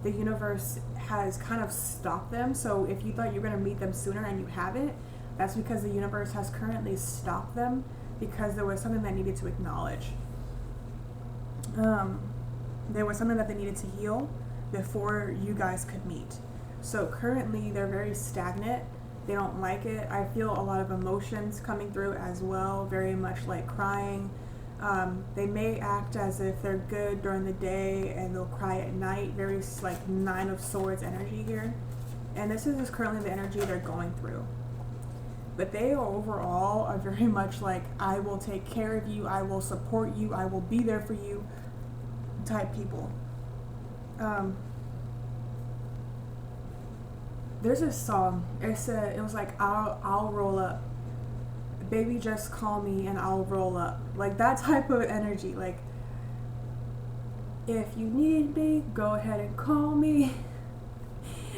the universe has kind of stopped them. So if you thought you were going to meet them sooner and you haven't, that's because the universe has currently stopped them, because there was something that needed to acknowledge. There was something that they needed to heal before you guys could meet. So currently they're very stagnant. They don't like it. I feel a lot of emotions coming through as well, very much like crying. They may act as if they're good during the day and they'll cry at night. Very like 9 of Swords energy here. And this is just currently the energy they're going through. But they overall are very much like, I will take care of you, I will support you, I will be there for you type people. There's a song, it was like, I'll roll up. Baby, just call me and I'll roll up. Like that type of energy. Like, if you need me, go ahead and call me.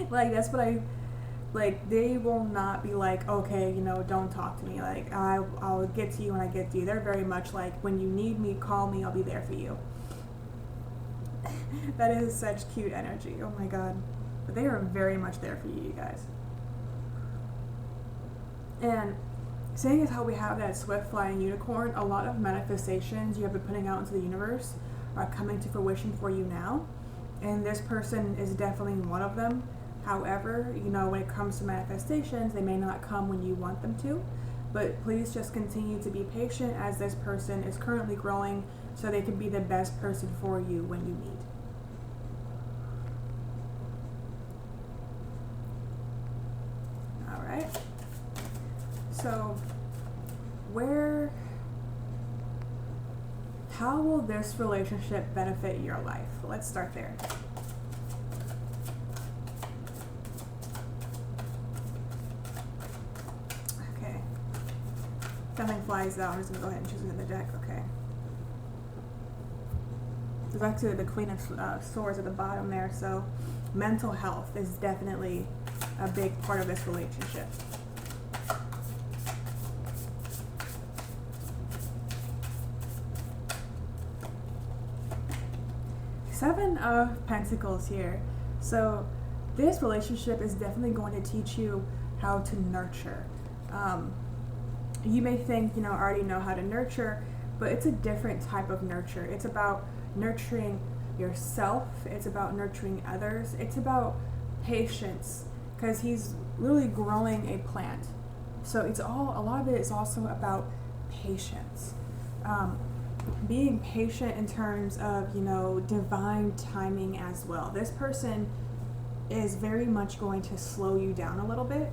Like, that's what like, they will not be like, okay, you know, don't talk to me. Like, I'll get to you when I get to you. They're very much like, when you need me, call me, I'll be there for you. That is such cute energy. Oh my God. But they are very much there for you, you guys. And seeing as how we have that swift flying unicorn, a lot of manifestations you have been putting out into the universe are coming to fruition for you now. And this person is definitely one of them. However, you know, when it comes to manifestations, they may not come when you want them to, but please just continue to be patient, as this person is currently growing so they can be the best person for you when you need. All right. So, how will this relationship benefit your life? Let's start there. Nothing flies out. I'm just going to go ahead and choose another deck. Okay. So back to the Queen of Swords at the bottom there. So mental health is definitely a big part of this relationship. Seven of Pentacles here. So this relationship is definitely going to teach you how to nurture. You may think, you know, I already know how to nurture, but it's a different type of nurture. It's about nurturing yourself. It's about nurturing others. It's about patience, because he's literally growing a plant. So a lot of it is also about patience. Being patient in terms of, divine timing as well. This person is very much going to slow you down a little bit.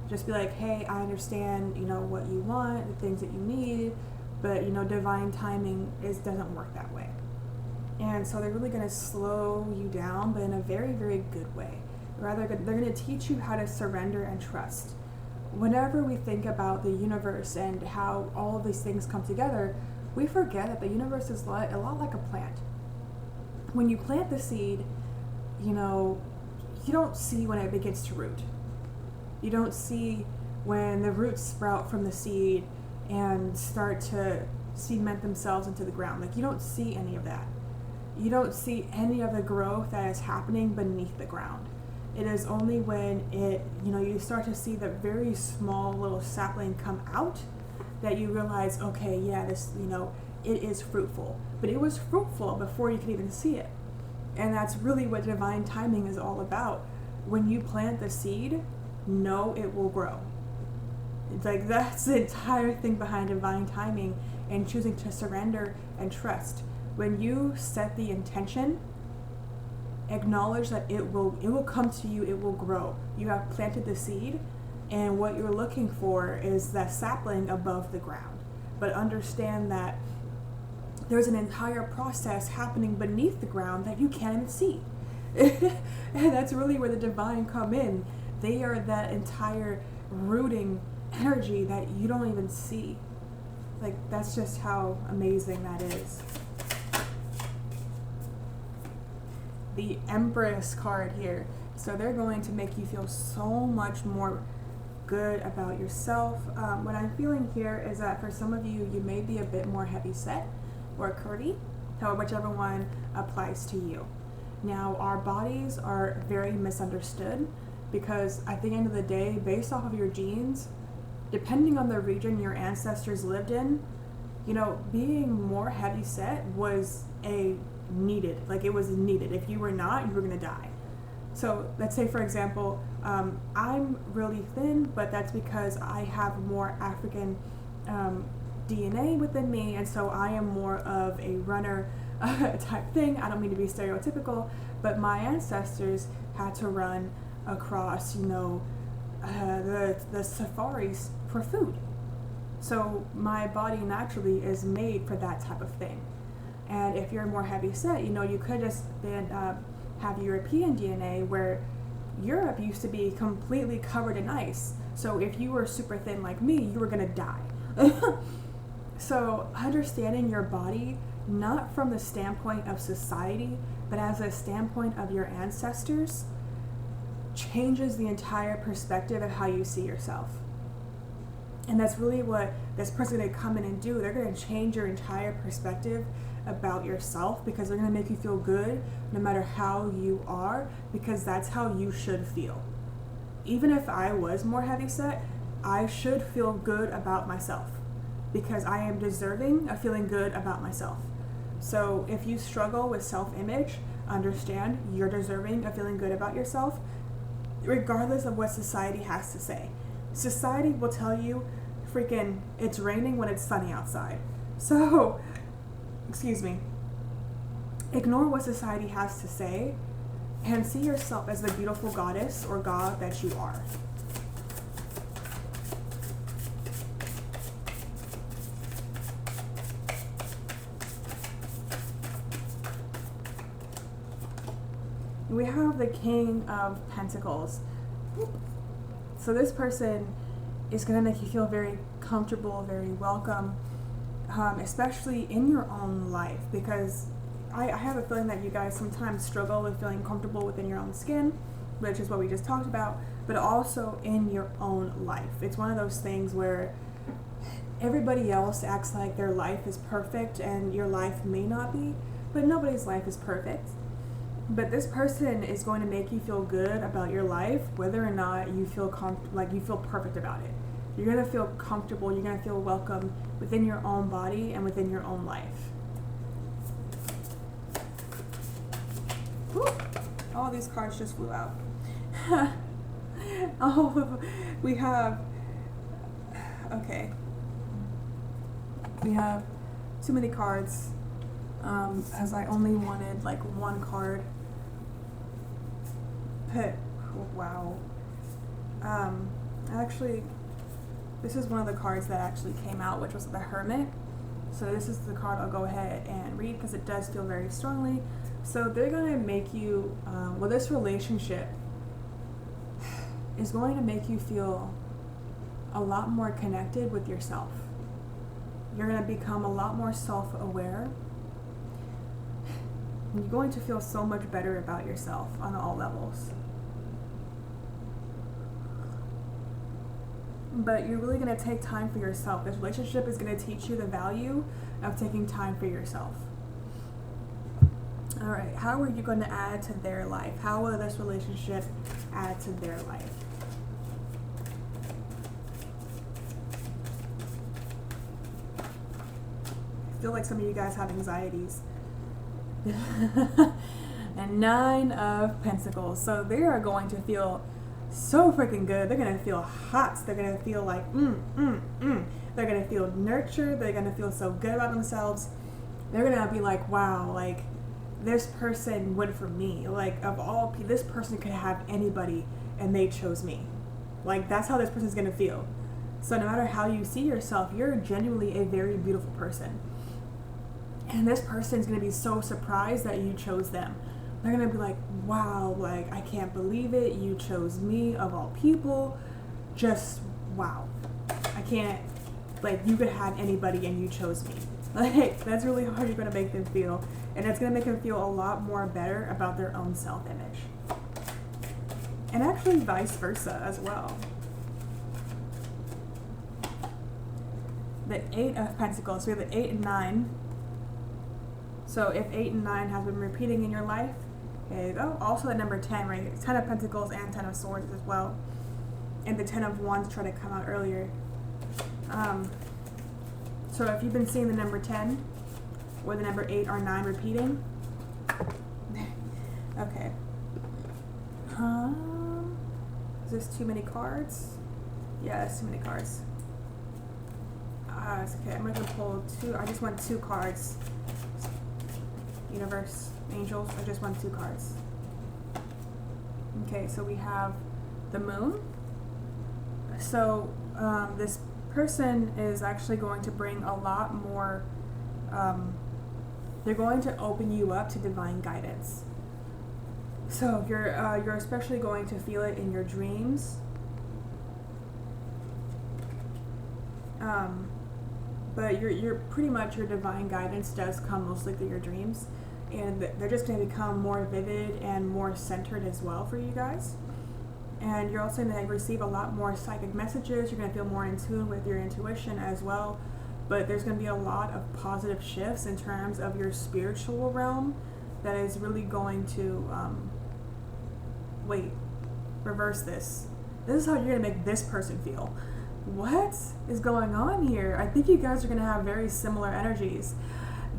Just be like, hey, I understand, what you want, the things that you need, but, divine timing doesn't work that way. And so they're really going to slow you down, but in a very, very good way. Rather, they're going to teach you how to surrender and trust. Whenever we think about the universe and how all of these things come together, we forget that the universe is a lot like a plant. When you plant the seed, you don't see when it begins to root. You don't see when the roots sprout from the seed and start to cement themselves into the ground. Like, you don't see any of that. You don't see any of the growth that is happening beneath the ground. It is only when you start to see the very small little sapling come out that you realize, okay, yeah, this, it is fruitful. But it was fruitful before you could even see it. And that's really what divine timing is all about. When you plant the seed, know it will grow. It's like, that's the entire thing behind divine timing and choosing to surrender and trust. When you set the intention, acknowledge that it will come to you, it will grow. You have planted the seed, and what you're looking for is that sapling above the ground. But understand that there's an entire process happening beneath the ground that you can't even see. And that's really where the divine come in. They are that entire rooting energy that you don't even see. Like, that's just how amazing that is. The Empress card here. So they're going to make you feel so much more good about yourself. What I'm feeling here is that for some of you, you may be a bit more heavy set or curvy, whichever one applies to you. Now, our bodies are very misunderstood because at the end of the day, based off of your genes, depending on the region your ancestors lived in, being more heavy set was needed. Like, it was needed. If you were not, you were going to die. So let's say, for example, I'm really thin, but that's because I have more African DNA within me, and so I am more of a runner type thing. I don't mean to be stereotypical, but my ancestors had to run across, the safaris for food. So my body naturally is made for that type of thing. And if you're more heavy set, you could just have European DNA, where Europe used to be completely covered in ice. So if you were super thin like me, you were gonna die. So understanding your body, not from the standpoint of society, but as a standpoint of your ancestors, changes the entire perspective of how you see yourself. And that's really what this person is going to come in and do. They're going to change your entire perspective about yourself, because they're going to make you feel good no matter how you are, because that's how you should feel. Even if I was more heavy set, I should feel good about myself, because I am deserving of feeling good about myself. So if you struggle with self-image, understand you're deserving of feeling good about yourself, regardless of what society has to say. Society will tell you, freaking, it's raining when it's sunny outside. So, ignore what society has to say and see yourself as the beautiful goddess or god that you are. We have the King of Pentacles. So this person is going to make you feel very comfortable, very welcome, especially in your own life, because I have a feeling that you guys sometimes struggle with feeling comfortable within your own skin, which is what we just talked about, but also in your own life. It's one of those things where everybody else acts like their life is perfect and your life may not be, but nobody's life is perfect. But this person is going to make you feel good about your life, whether or not you feel you feel perfect about it. You're going to feel comfortable, you're going to feel welcome within your own body and within your own life. All these cards just flew out. Oh, we have, okay. We have too many cards, as I only wanted like one card. But, wow. Actually, this is one of the cards that actually came out, which was the Hermit. So this is the card I'll go ahead and read because it does feel very strongly. So they're going to make you, well, this relationship is going to make you feel a lot more connected with yourself. You're going to become a lot more self-aware. You're going to feel so much better about yourself on all levels. But you're really going to take time for yourself. This relationship is going to teach you the value of taking time for yourself. All right, how are you going to add to their life? How will this relationship add to their life? I feel like some of you guys have anxieties. And 9 of Pentacles. So they are going to feel so freaking good. They're going to feel hot. They're going to feel like, They're going to feel nurtured. They're going to feel so good about themselves. They're going to be like, wow, like, this person went for me. Like, of all people, this person could have anybody, and they chose me. Like, that's how this person's going to feel. So no matter how you see yourself, you're genuinely a very beautiful person. And this person's going to be so surprised that you chose them. They're going to be like, wow, like, I can't believe it. You chose me of all people. Just, wow. I can't, like, you could have anybody and you chose me. Like, that's really hard. You're going to make them feel. And it's going to make them feel a lot more better about their own self-image. And actually vice versa as well. The 8 of Pentacles. We have the 8 and 9. So if 8 and 9 has been repeating in your life, there you go. Also the number 10, right? 10 of Pentacles and 10 of Swords as well. And the 10 of Wands tried to come out earlier. So if you've been seeing the number 10 or the number 8 or 9 repeating, okay. Is this too many cards? Yeah, that's too many cards. It's okay. I'm going to pull 2. I just want 2 cards. Universe, angels, I just want 2 cards. Okay, so we have the Moon. So this person is actually going to bring a lot more, they're going to open you up to divine guidance. So you're especially going to feel it in your dreams. But you're pretty much, your divine guidance does come mostly through your dreams. And they're just going to become more vivid and more centered as well for you guys. And you're also going to receive a lot more psychic messages. You're going to feel more in tune with your intuition as well. But there's going to be a lot of positive shifts in terms of your spiritual realm that is really going to, reverse this. This is how you're going to make this person feel. What is going on here? I think you guys are going to have very similar energies.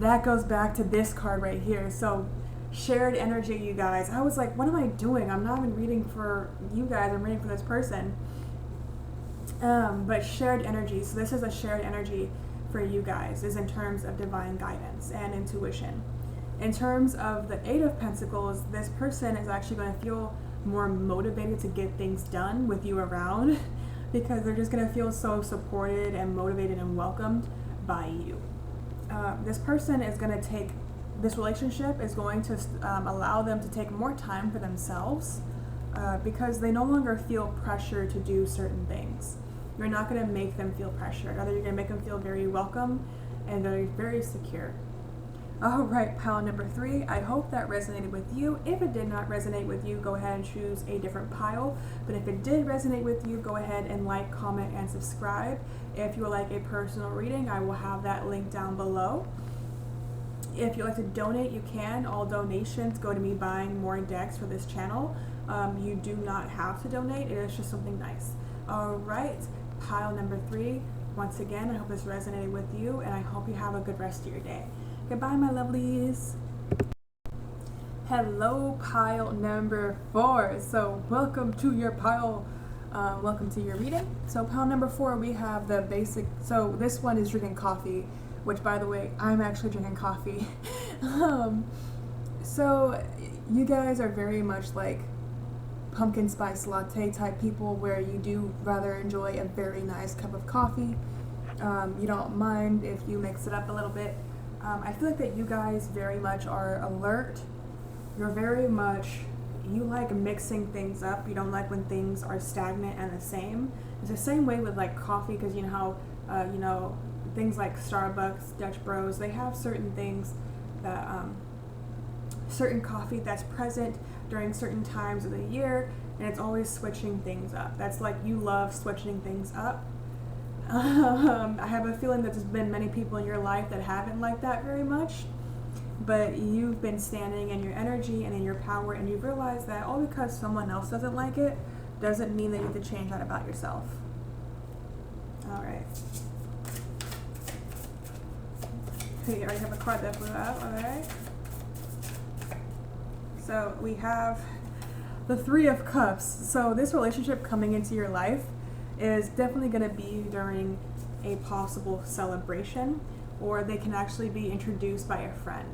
That goes back to this card right here. So shared energy, you guys. I was like, what am I doing? I'm not even reading for you guys. I'm reading for this person. But shared energy. So this is a shared energy for you guys, is in terms of divine guidance and intuition. In terms of the 8 of Pentacles, this person is actually going to feel more motivated to get things done with you around, because they're just going to feel so supported and motivated and welcomed by you. This person is going to take, this relationship is going to allow them to take more time for themselves, because they no longer feel pressure to do certain things. You're not going to make them feel pressure. Rather, you're going to make them feel very welcome and very secure. All right, pile number 3. I hope that resonated with you. If it did not resonate with you, go ahead and choose a different pile. But if it did resonate with you, go ahead and like, comment, and subscribe. If you would like a personal reading, I will have that link down below. If you'd like to donate, you can. All donations go to me buying more decks for this channel. You do not have to donate. It is just something nice. All right, pile number 3. Once again, I hope this resonated with you, and I hope you have a good rest of your day. Goodbye, my lovelies. Hello, pile number 4. So welcome to your pile. Welcome to your reading. So pile number 4, we have the basic. So this one is drinking coffee, which, by the way, I'm actually drinking coffee. So you guys are very much like pumpkin spice latte type people, where you do rather enjoy a very nice cup of coffee. You don't mind if you mix it up a little bit. I feel like that you guys very much are alert. You're very much, you like mixing things up. You don't like when things are stagnant and the same. It's the same way with like coffee, because you know how, things like Starbucks, Dutch Bros, they have certain things that, certain coffee that's present during certain times of the year, and it's always switching things up. That's like, you love switching things up. I have a feeling that there's been many people in your life that haven't liked that very much. But you've been standing in your energy and in your power, and you've realized that all because someone else doesn't like it doesn't mean that you have to change that about yourself. All right. Okay, you already have a card that blew out. All right. So we have the 3 of Cups. So this relationship coming into your life is definitely going to be during a possible celebration, or they can actually be introduced by a friend.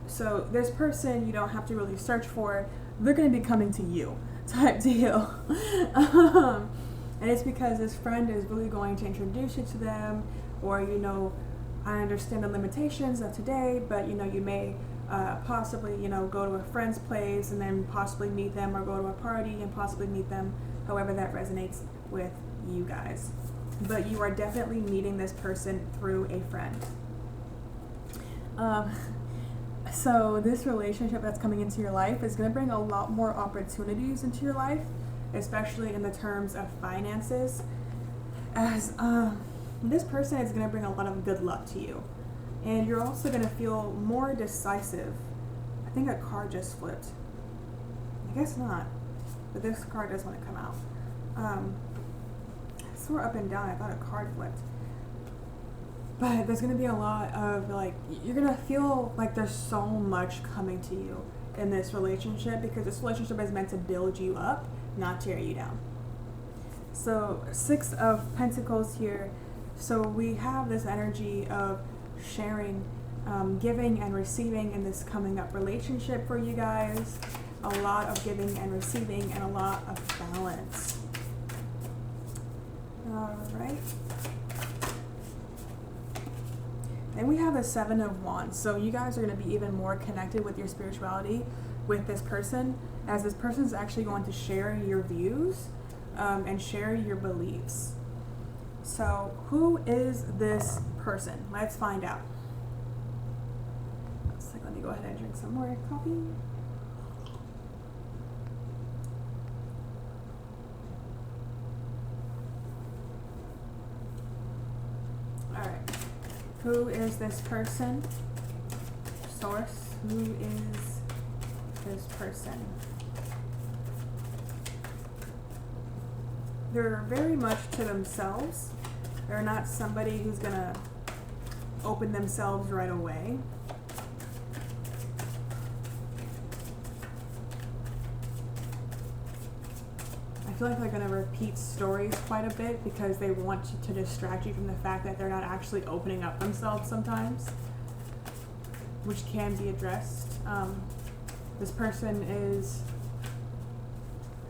So this person you don't have to really search for, they're going to be coming to you type deal. And it's because this friend is really going to introduce you to them, or I understand the limitations of today, but you may possibly go to a friend's place and then possibly meet them, or go to a party and possibly meet them, however that resonates with you guys. But you are definitely meeting this person through a friend. So this relationship that's coming into your life is going to bring a lot more opportunities into your life, especially in the terms of finances, as this person is going to bring a lot of good luck to you. And you're also going to feel more decisive. I think a card just flipped. I guess not, but this card does want to come out. I swore up and down I thought a card flipped. But there's going to be a lot of, you're going to feel like there's so much coming to you in this relationship, because this relationship is meant to build you up, not tear you down. So 6 of Pentacles here. So we have this energy of sharing, giving and receiving in this coming up relationship for you guys. A lot of giving and receiving, and a lot of balance. All right. Then we have the 7 of Wands. So you guys are going to be even more connected with your spirituality with this person, as this person is actually going to share your views and share your beliefs. So who is this person? Let's find out. Let me go ahead and drink some more coffee. Who is this person? Source, who is this person? They're very much to themselves. They're not somebody who's going to open themselves right away. I feel like they're going to repeat stories quite a bit, because they want to distract you from the fact that they're not actually opening up themselves sometimes, which can be addressed. This person is,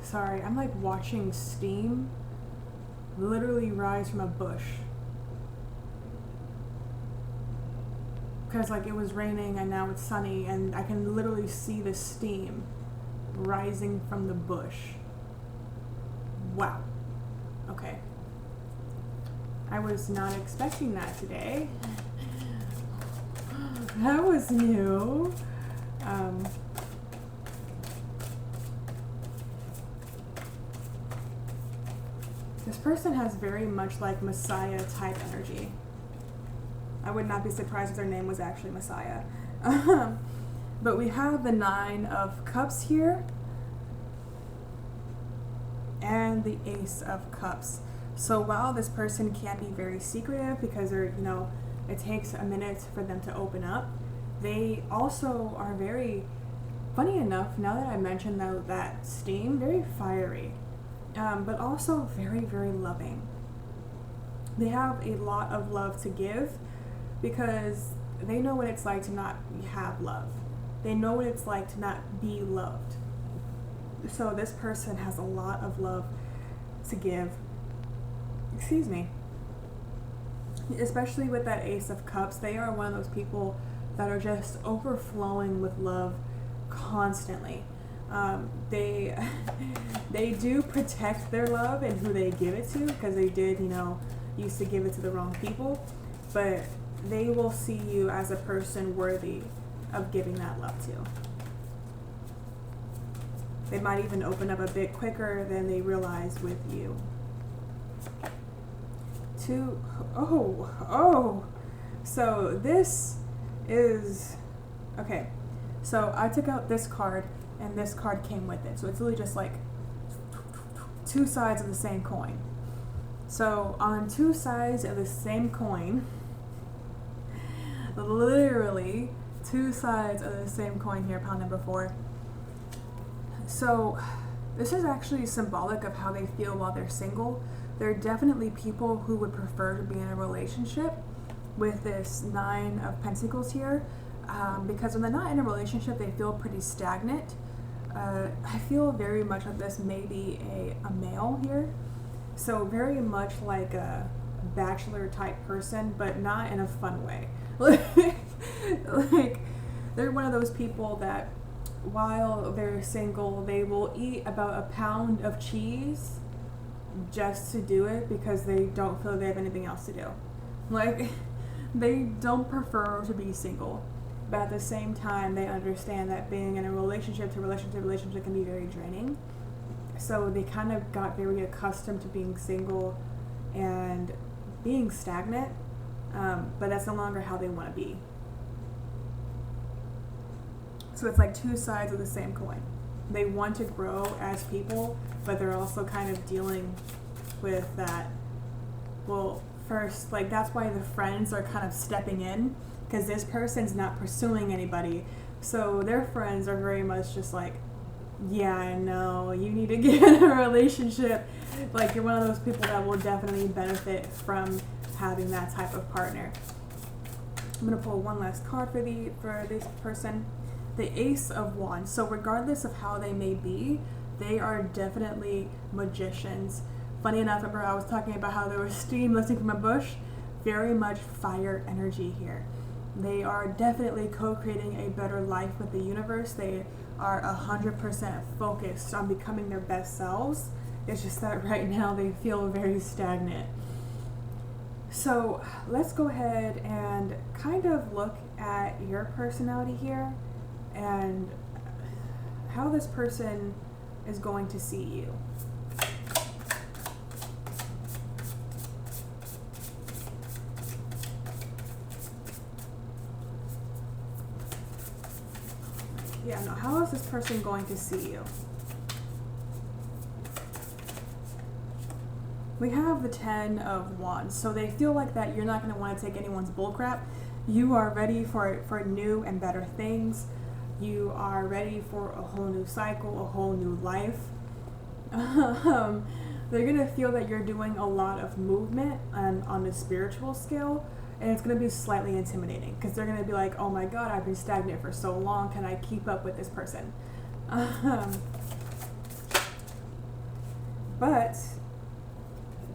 sorry, I'm like watching steam literally rise from a bush, because it was raining and now it's sunny, and I can literally see the steam rising from the bush. Wow. Okay. I was not expecting that today. That was new. This person has very much like Messiah type energy. I would not be surprised if their name was actually Messiah. But we have the 9 of Cups here, and the Ace of Cups. So while this person can be very secretive, because they're, it takes a minute for them to open up, they also are very funny enough, now that I mentioned that steam, very fiery, but also very, very loving. They have a lot of love to give because they know what it's like to not have love. They know what it's like to not be loved. So this person has a lot of love to give. Excuse me. Especially with that Ace of Cups, they are one of those people that are just overflowing with love constantly. They they do protect their love and who they give it to, because they did, used to give it to the wrong people, but they will see you as a person worthy of giving that love to. They might even open up a bit quicker than they realize with you. So this is, okay, so I took out this card and this card came with it. So it's really just like two sides of the same coin. So on two sides of the same coin, literally two sides of the same coin here, pile number 4. So this is actually symbolic of how they feel while they're single. There are definitely people who would prefer to be in a relationship with this 9 of Pentacles here, because when they're not in a relationship, they feel pretty stagnant. I feel very much like this may be a male here. So very much like a bachelor type person, but not in a fun way. Like they're one of those people that while they're single, they will eat about a pound of cheese just to do it because they don't feel they have anything else to do. Like, they don't prefer to be single, but at the same time they understand that being in a relationship can be very draining. So they kind of got very accustomed to being single and being stagnant, but that's no longer how they want to be. So it's like two sides of the same coin. They want to grow as people, but they're also kind of dealing with that. Well, first, like that's why the friends are kind of stepping in, because this person's not pursuing anybody. So their friends are very much just like, yeah, I know, you need to get in a relationship. Like you're one of those people that will definitely benefit from having that type of partner. I'm going to pull one last card for this person. The Ace of Wands. So regardless of how they may be, they are definitely magicians. Funny enough, remember I was talking about how there was steam lifting from a bush? Very much fire energy here. They are definitely co-creating a better life with the universe. They are 100% focused on becoming their best selves. It's just that right now they feel very stagnant. So let's go ahead and kind of look at your personality here and how this person is going to see you. Yeah, no, how is this person going to see you? We have the 10 of Wands, so they feel like that you're not going to want to take anyone's bullcrap. You are ready for new and better things. You are ready for a whole new cycle, a whole new life. They're going to feel that you're doing a lot of movement on the spiritual scale, and it's going to be slightly intimidating because they're going to be like, oh my God, I've been stagnant for so long. Can I keep up with this person? But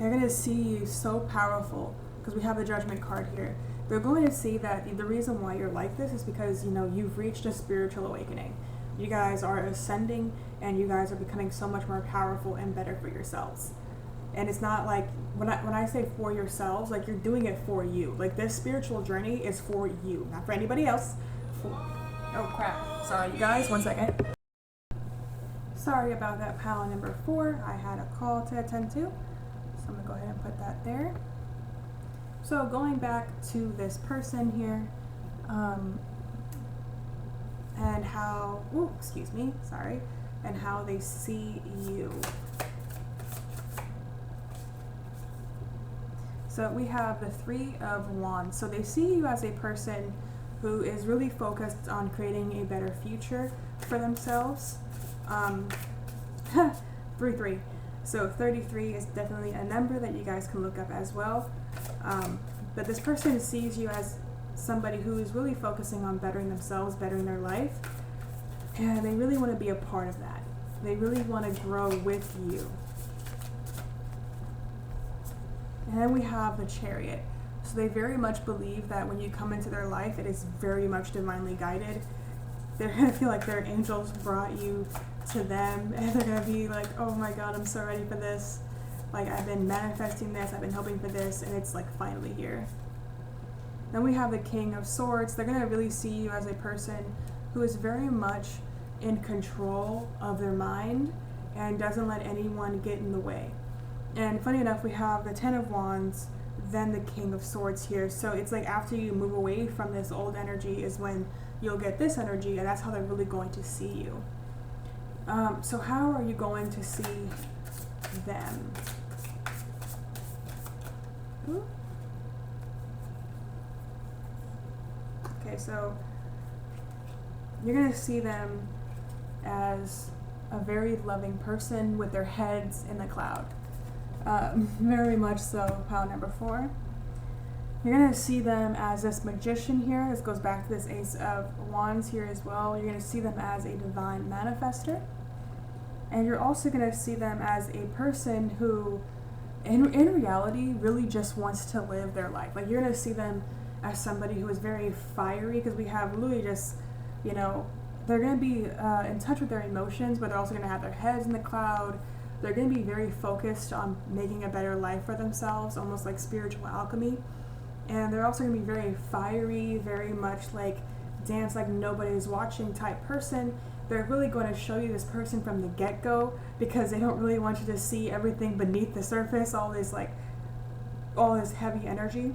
they're going to see you so powerful because we have the Judgment card here. They're going to see that the reason why you're like this is because, you've reached a spiritual awakening. You guys are ascending and you guys are becoming so much more powerful and better for yourselves. And it's not like, when I say for yourselves, like you're doing it for you. Like this spiritual journey is for you, not for anybody else. Oh crap. Sorry you guys, 1 second. Sorry about that, pile number 4. I had a call to attend to. So I'm gonna go ahead and put that there. So going back to this person here, and how, and how they see you. So we have the 3 of Wands. So they see you as a person who is really focused on creating a better future, for themselves. 3-3. So 33 is definitely a number that you guys can look up as well. But this person sees you as somebody who is really focusing on bettering themselves, bettering their life, and they really want to be a part of that. They really want to grow with you. And then we have the Chariot. So they very much believe that when you come into their life, it is very much divinely guided. They're going to feel like their angels brought you to them, and they're going to be like, oh my God, I'm so ready for this. Like, I've been manifesting this, I've been hoping for this, and it's like finally here. Then we have the King of Swords. They're going to really see you as a person who is very much in control of their mind and doesn't let anyone get in the way. And funny enough, we have the Ten of Wands, then the King of Swords here. So it's like after you move away from this old energy is when you'll get this energy, and that's how they're really going to see you. So how are you going to see them? Ooh. Okay, so you're going to see them as a very loving person with their heads in the cloud. Very much so, pile number 4. You're going to see them as this magician here. This goes back to this Ace of Wands here as well. You're going to see them as a divine manifester. And you're also going to see them as a person who, in reality, really just wants to live their life. Like, you're going to see them as somebody who is very fiery, because we have really just, you know, they're going to be in touch with their emotions, but they're also going to have their heads in the cloud. They're going to be very focused on making a better life for themselves, almost like spiritual alchemy. And they're also going to be very fiery, very much like dance like nobody's watching type person. They're really going to show you this person from the get-go, because they don't really want you to see everything beneath the surface, all this heavy energy.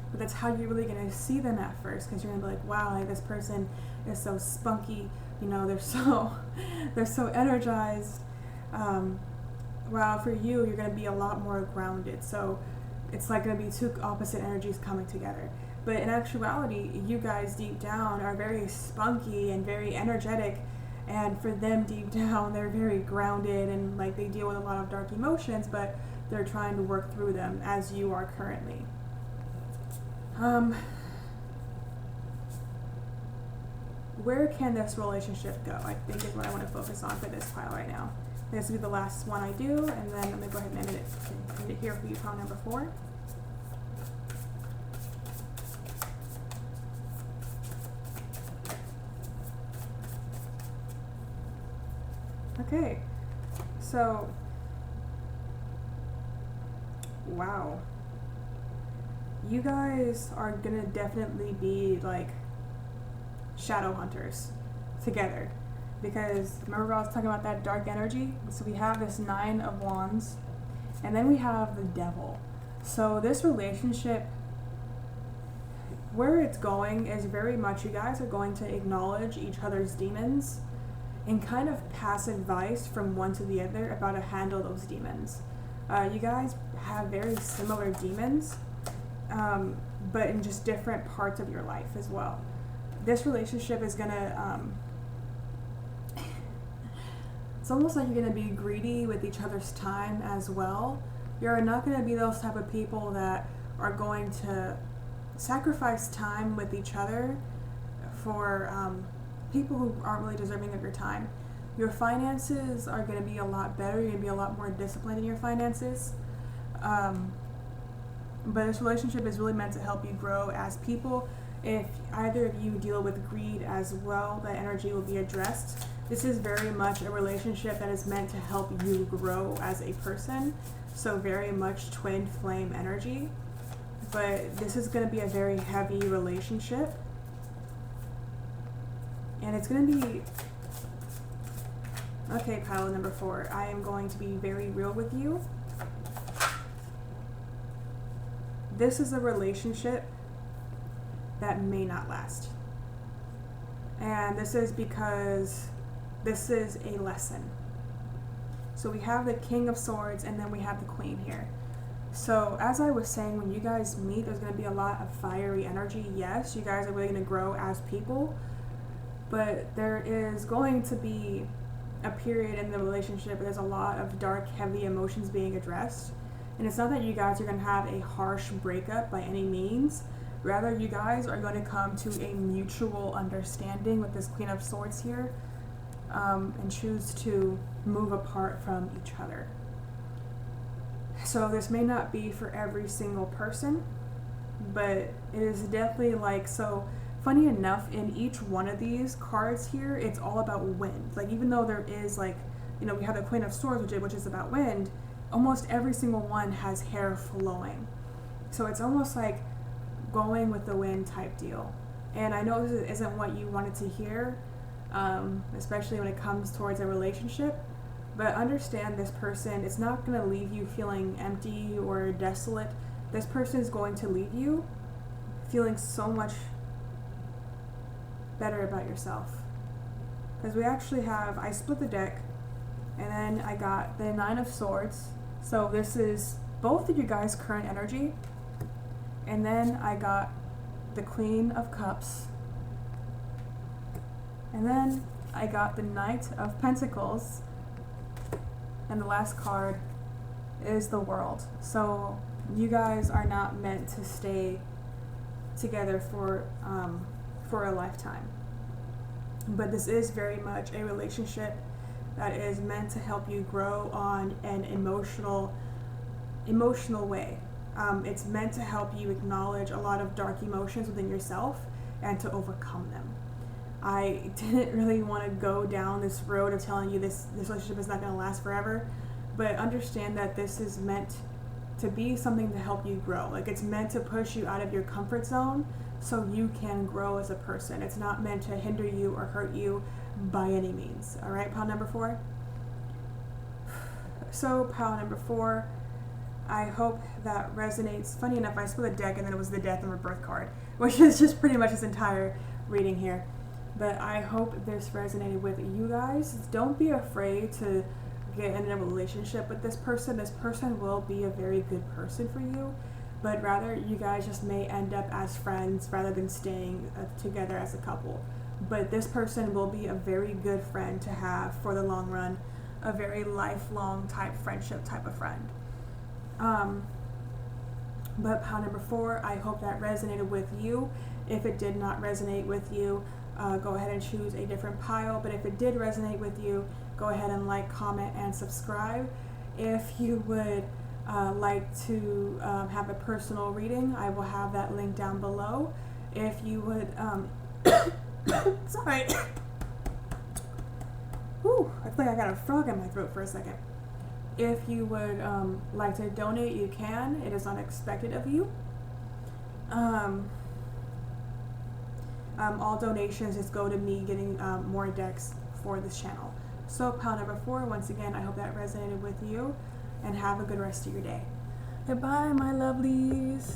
But that's how you're really going to see them at first, because you're going to be like, wow, like, this person is so spunky, you know, they're so energized. While for you, you're going to be a lot more grounded. So it's like going to be two opposite energies coming together. But in actuality, you guys deep down are very spunky and very energetic, and for them deep down, they're very grounded, and like they deal with a lot of dark emotions, but they're trying to work through them as you are currently. Where can this relationship go? I think is what I want to focus on for this pile right now. This will be the last one I do, and then I'm going to go ahead and end it here for you, pile number 4. Okay, so, wow. You guys are going to definitely be like shadow hunters together. Because remember I was talking about that dark energy? So we have this 9 of Wands, and then we have the Devil. So this relationship, where it's going is very much you guys are going to acknowledge each other's demons and kind of pass advice from one to the other about how to handle those demons. You guys have very similar demons, but in just different parts of your life as well. This relationship is going to... it's almost like you're going to be greedy with each other's time as well. You're not going to be those type of people that are going to sacrifice time with each other for people who aren't really deserving of your time. Your finances are going to be a lot better. You're going to be a lot more disciplined in your finances. But this relationship is really meant to help you grow as people. If either of you deal with greed as well, that energy will be addressed. This is very much a relationship that is meant to help you grow as a person. So very much twin flame energy. But this is going to be a very heavy relationship. And it's going to be... Okay, pile number 4. I am going to be very real with you. This is a relationship that may not last. And this is because this is a lesson. So we have the King of Swords, and then we have the Queen here. So as I was saying, when you guys meet, there's going to be a lot of fiery energy. Yes, you guys are really going to grow as people. but there is going to be a period in the relationship where there's a lot of dark, heavy emotions being addressed. And it's not that you guys are going to have a harsh breakup by any means. Rather, you guys are going to come to a mutual understanding with this Queen of Swords here, and choose to move apart from each other. So this may not be for every single person, but it is definitely like, so funny enough, in each one of these cards here, it's all about wind. Like, even though there is, like, you know, we have the Queen of Swords, which is about wind, almost every single one has hair flowing. So it's almost like going with the wind type deal. And I know this isn't what you wanted to hear, especially when it comes towards a relationship, but understand this person is not going to leave you feeling empty or desolate. This person is going to leave you feeling so much better about yourself. Because we actually have, I split the deck, and then I got the Nine of Swords. So this is both of you guys' current energy. And then I got the Queen of Cups. And then I got the Knight of Pentacles. And the last card is the World. So you guys are not meant to stay together for a lifetime. But this is very much a relationship that is meant to help you grow on an emotional way. It's meant to help you acknowledge a lot of dark emotions within yourself and to overcome them. I didn't really want to go down this road of telling you this relationship is not going to last forever, but understand that this is meant to be something to help you grow. Like, it's meant to push you out of your comfort zone so you can grow as a person. It's not meant to hinder you or hurt you by any means. All right, pile number 4. So pile number 4, I hope that resonates. Funny enough, I split the deck and then it was the Death and Rebirth card, which is just pretty much this entire reading here. But I hope this resonated with you guys. Don't be afraid to get in a relationship with this person. This person will be a very good person for you, but rather you guys just may end up as friends rather than staying together as a couple. But this person will be a very good friend to have for the long run, a very lifelong type friendship type of friend. But pile number 4, I hope that resonated with you. If it did not resonate with you, go ahead and choose a different pile. But if it did resonate with you, go ahead and like, comment, and subscribe. If you would like to have a personal reading, I will have that link down below. If you would, sorry. Whew, I feel like I got a frog in my throat for a second. If you would like to donate, you can. It is unexpected of you. All donations just go to me getting more decks for this channel. So pile number 4, once again, I hope that resonated with you, and have a good rest of your day. Goodbye, my lovelies.